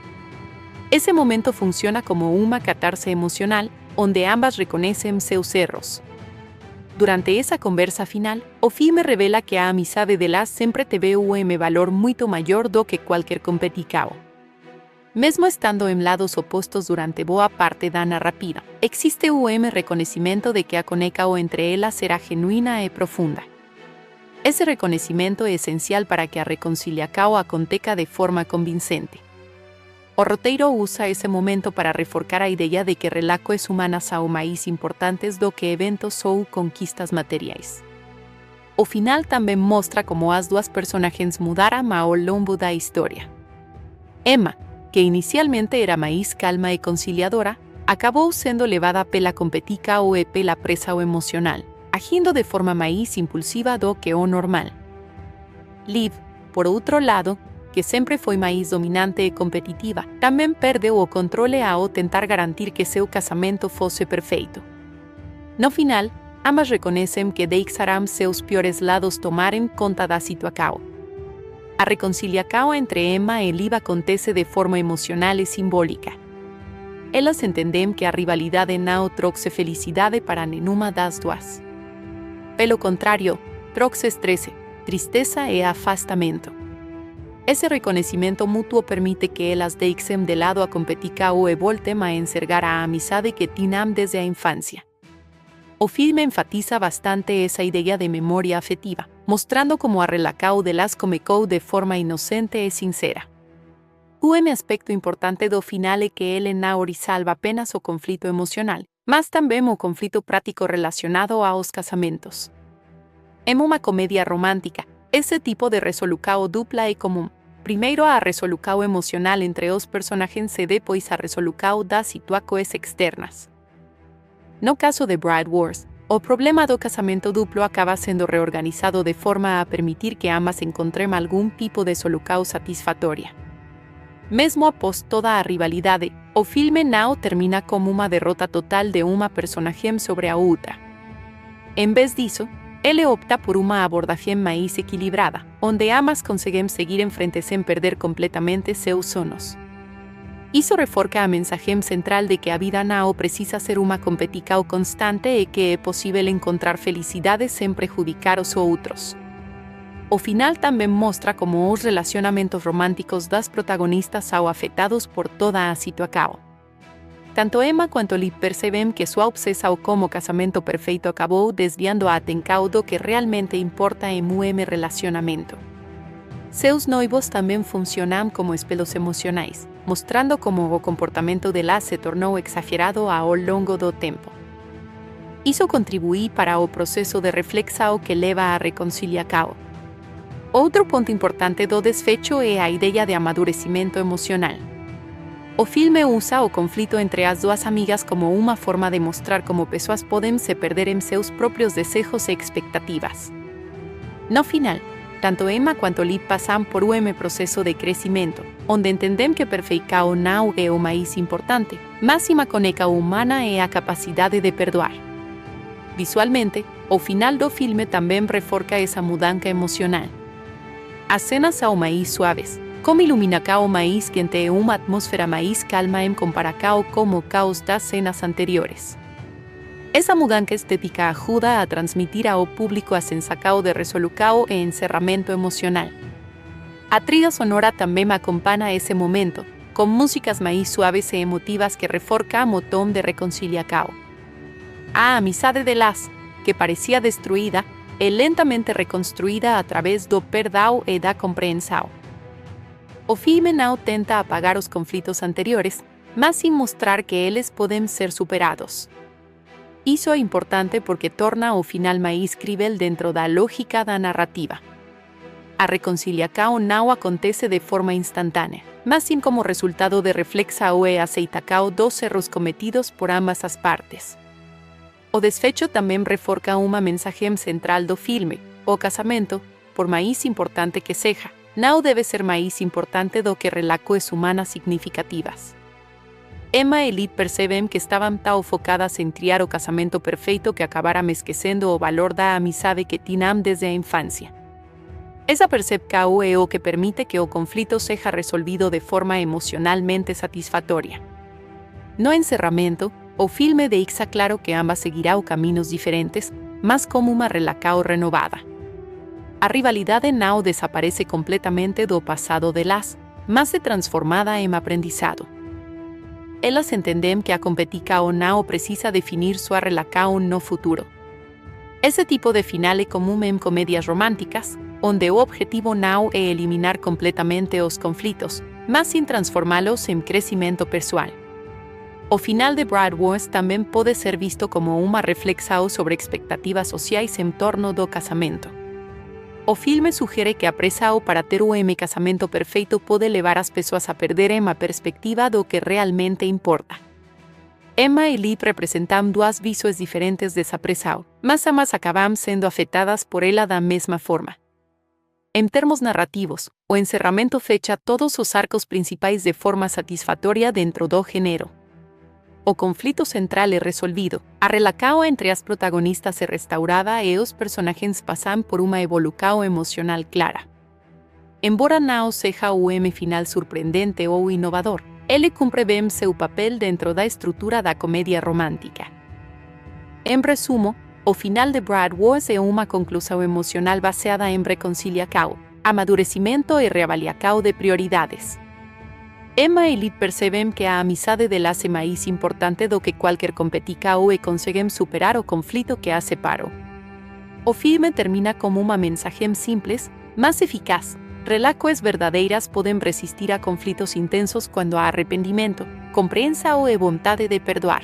Esse momento funciona como uma catarse emocional, onde ambas reconhecem seus erros. Durante essa conversa final, o filme revela que a amizade delas sempre teve um valor muito maior do que qualquer competição. Mesmo estando em lados opostos durante boa parte da narrativa, existe um reconhecimento de que a conexão entre elas era genuína e profunda. Esse reconhecimento é essencial para que a reconciliação aconteça de forma convincente. O roteiro usa esse momento para reforçar a ideia de que relações humanas são mais importantes do que eventos ou conquistas materiais. O final também mostra como as duas personagens mudaram ao longo da história. Emma, que inicialmente era mais calma e conciliadora, acabou sendo levada pela competição e pela pressão emocional, agindo de forma mais impulsiva do que o normal. Liv, por outro lado, que sempre foi mais dominante e competitiva, também perdeu o controle ao tentar garantir que seu casamento fosse perfeito. No final, ambas reconhecem que deixarão seus piores lados tomarem conta da situação. A reconciliação entre Emma e Liv acontece de forma emocional e simbólica. Elas entendem que a rivalidade não trouxe felicidade para nenhuma das duas. Pelo contrário, trouxe estresse, tristeza e afastamento. Esse reconhecimento mútuo permite que elas deixem de lado a competição e voltem a enxergar a amizade que tinham desde a infância. O filme enfatiza bastante essa ideia de memória afetiva, mostrando como a relação delas começou de forma inocente e sincera. Um aspecto importante do final é que ele não resolve apenas o conflito emocional, mas também o conflito prático relacionado aos casamentos. Em uma comédia romântica, esse tipo de resolução dupla é comum. Primeiro a resolução emocional entre os personagens e depois a resolução das situações externas. No caso de Brad Wars, o problema do casamento duplo acaba sendo reorganizado de forma a permitir que ambas encontrem algum tipo de solução satisfatória. Mesmo após toda a rivalidade, o filme não termina como uma derrota total de uma personagem sobre a outra. Em vez disso, ele opta por uma abordagem mais equilibrada, onde ambas conseguem seguir em frente sem perder completamente seus sonhos. Isso reforça a mensagem central de que a vida não precisa ser uma competição constante e que é possível encontrar felicidade sem prejudicar os outros. O final também mostra como os relacionamentos românticos das protagonistas são afetados por toda a situação. Tanto Emma quanto Lee percebem que sua obsessão como casamento perfeito acabou desviando a atenção do que realmente importa em relacionamento. Seus noivos também funcionam como espelhos emocionais, mostrando como o comportamento dela se tornou exagerado ao longo do tempo. Isso contribui para o processo de reflexão que leva à reconciliação. Outro ponto importante do desfecho é a ideia de amadurecimento emocional. O filme usa o conflito entre as duas amigas como uma forma de mostrar como pessoas podem se perder em seus próprios desejos e expectativas. No final, tanto Emma quanto Lee passam por um processo de crescimento, onde entendem que perfeição não é o mais importante, mas a conexão humana é a capacidade de perdoar. Visualmente, o final do filme também reforça essa mudança emocional. As cenas são mais suaves, como iluminação mais quente e uma atmosfera mais calma em comparação com o caos das cenas anteriores. Essa mudança estética ajuda a transmitir ao público a sensação de resolução e encerramento emocional. A trilha sonora também acompanha esse momento, com músicas mais suaves e emotivas que reforçam o tom de reconciliação. A amizade de las, que parecia destruída, é lentamente reconstruída a través do perdão e da compreensão. O filme não tenta apagar os conflitos anteriores, mas sim mostrar que eles podem ser superados. Isso é importante porque torna o final mais crível dentro da lógica da narrativa. A reconciliação não acontece de forma instantânea, mas sim como resultado de reflexão e aceitação dos erros cometidos por ambas as partes. O desfecho também reforça uma mensagem central do filme: o casamento, por mais importante que seja, não deve ser mais importante do que relações humanas significativas. Emma e Lee percebem que estavam tão focadas em criar o casamento perfeito que acabaram esquecendo o valor da amizade que tinham desde a infância. Essa percepção é o que permite que o conflito seja resolvido de forma emocionalmente satisfatória. No encerramento, o filme deixa claro que ambas seguirão caminhos diferentes, mas como uma relação renovada. A rivalidade não desaparece completamente do passado delas, mas é transformada em aprendizado. Elas entendem que a competição não precisa definir sua relação no futuro. Esse tipo de final é comum em comédias românticas, onde o objetivo não é eliminar completamente os conflitos, mas sim transformá-los em crescimento pessoal. O final de Bride Wars também pode ser visto como uma reflexão sobre expectativas sociais em torno do casamento. O filme sugere que a pressão para ter o casamento perfeito pode levar as pessoas a perderem a perspectiva do que realmente importa. Emma e Lee representam duas visões diferentes dessa pressão, mas ambas acabam sendo afetadas por ela da mesma forma. Em termos narrativos, o encerramento fecha todos os arcos principais de forma satisfatória dentro do gênero. O conflito central é resolvido, a relação entre as protagonistas é restaurada e os personagens passam por uma evolução emocional clara. Embora não seja o final surpreendente ou inovador, ele cumpre bem seu papel dentro da estrutura da comédia romântica. Em resumo, o final de Bride Wars é uma conclusão emocional baseada em reconciliação, amadurecimento e reavaliação de prioridades. Emma e Lee percebem que a amizade delas é mais importante do que qualquer competição e conseguem superar o conflito que as separou. O filme termina como uma mensagem simples, mas eficaz. Relações verdadeiras podem resistir a conflitos intensos quando há arrependimento, compreensão e vontade de perdoar.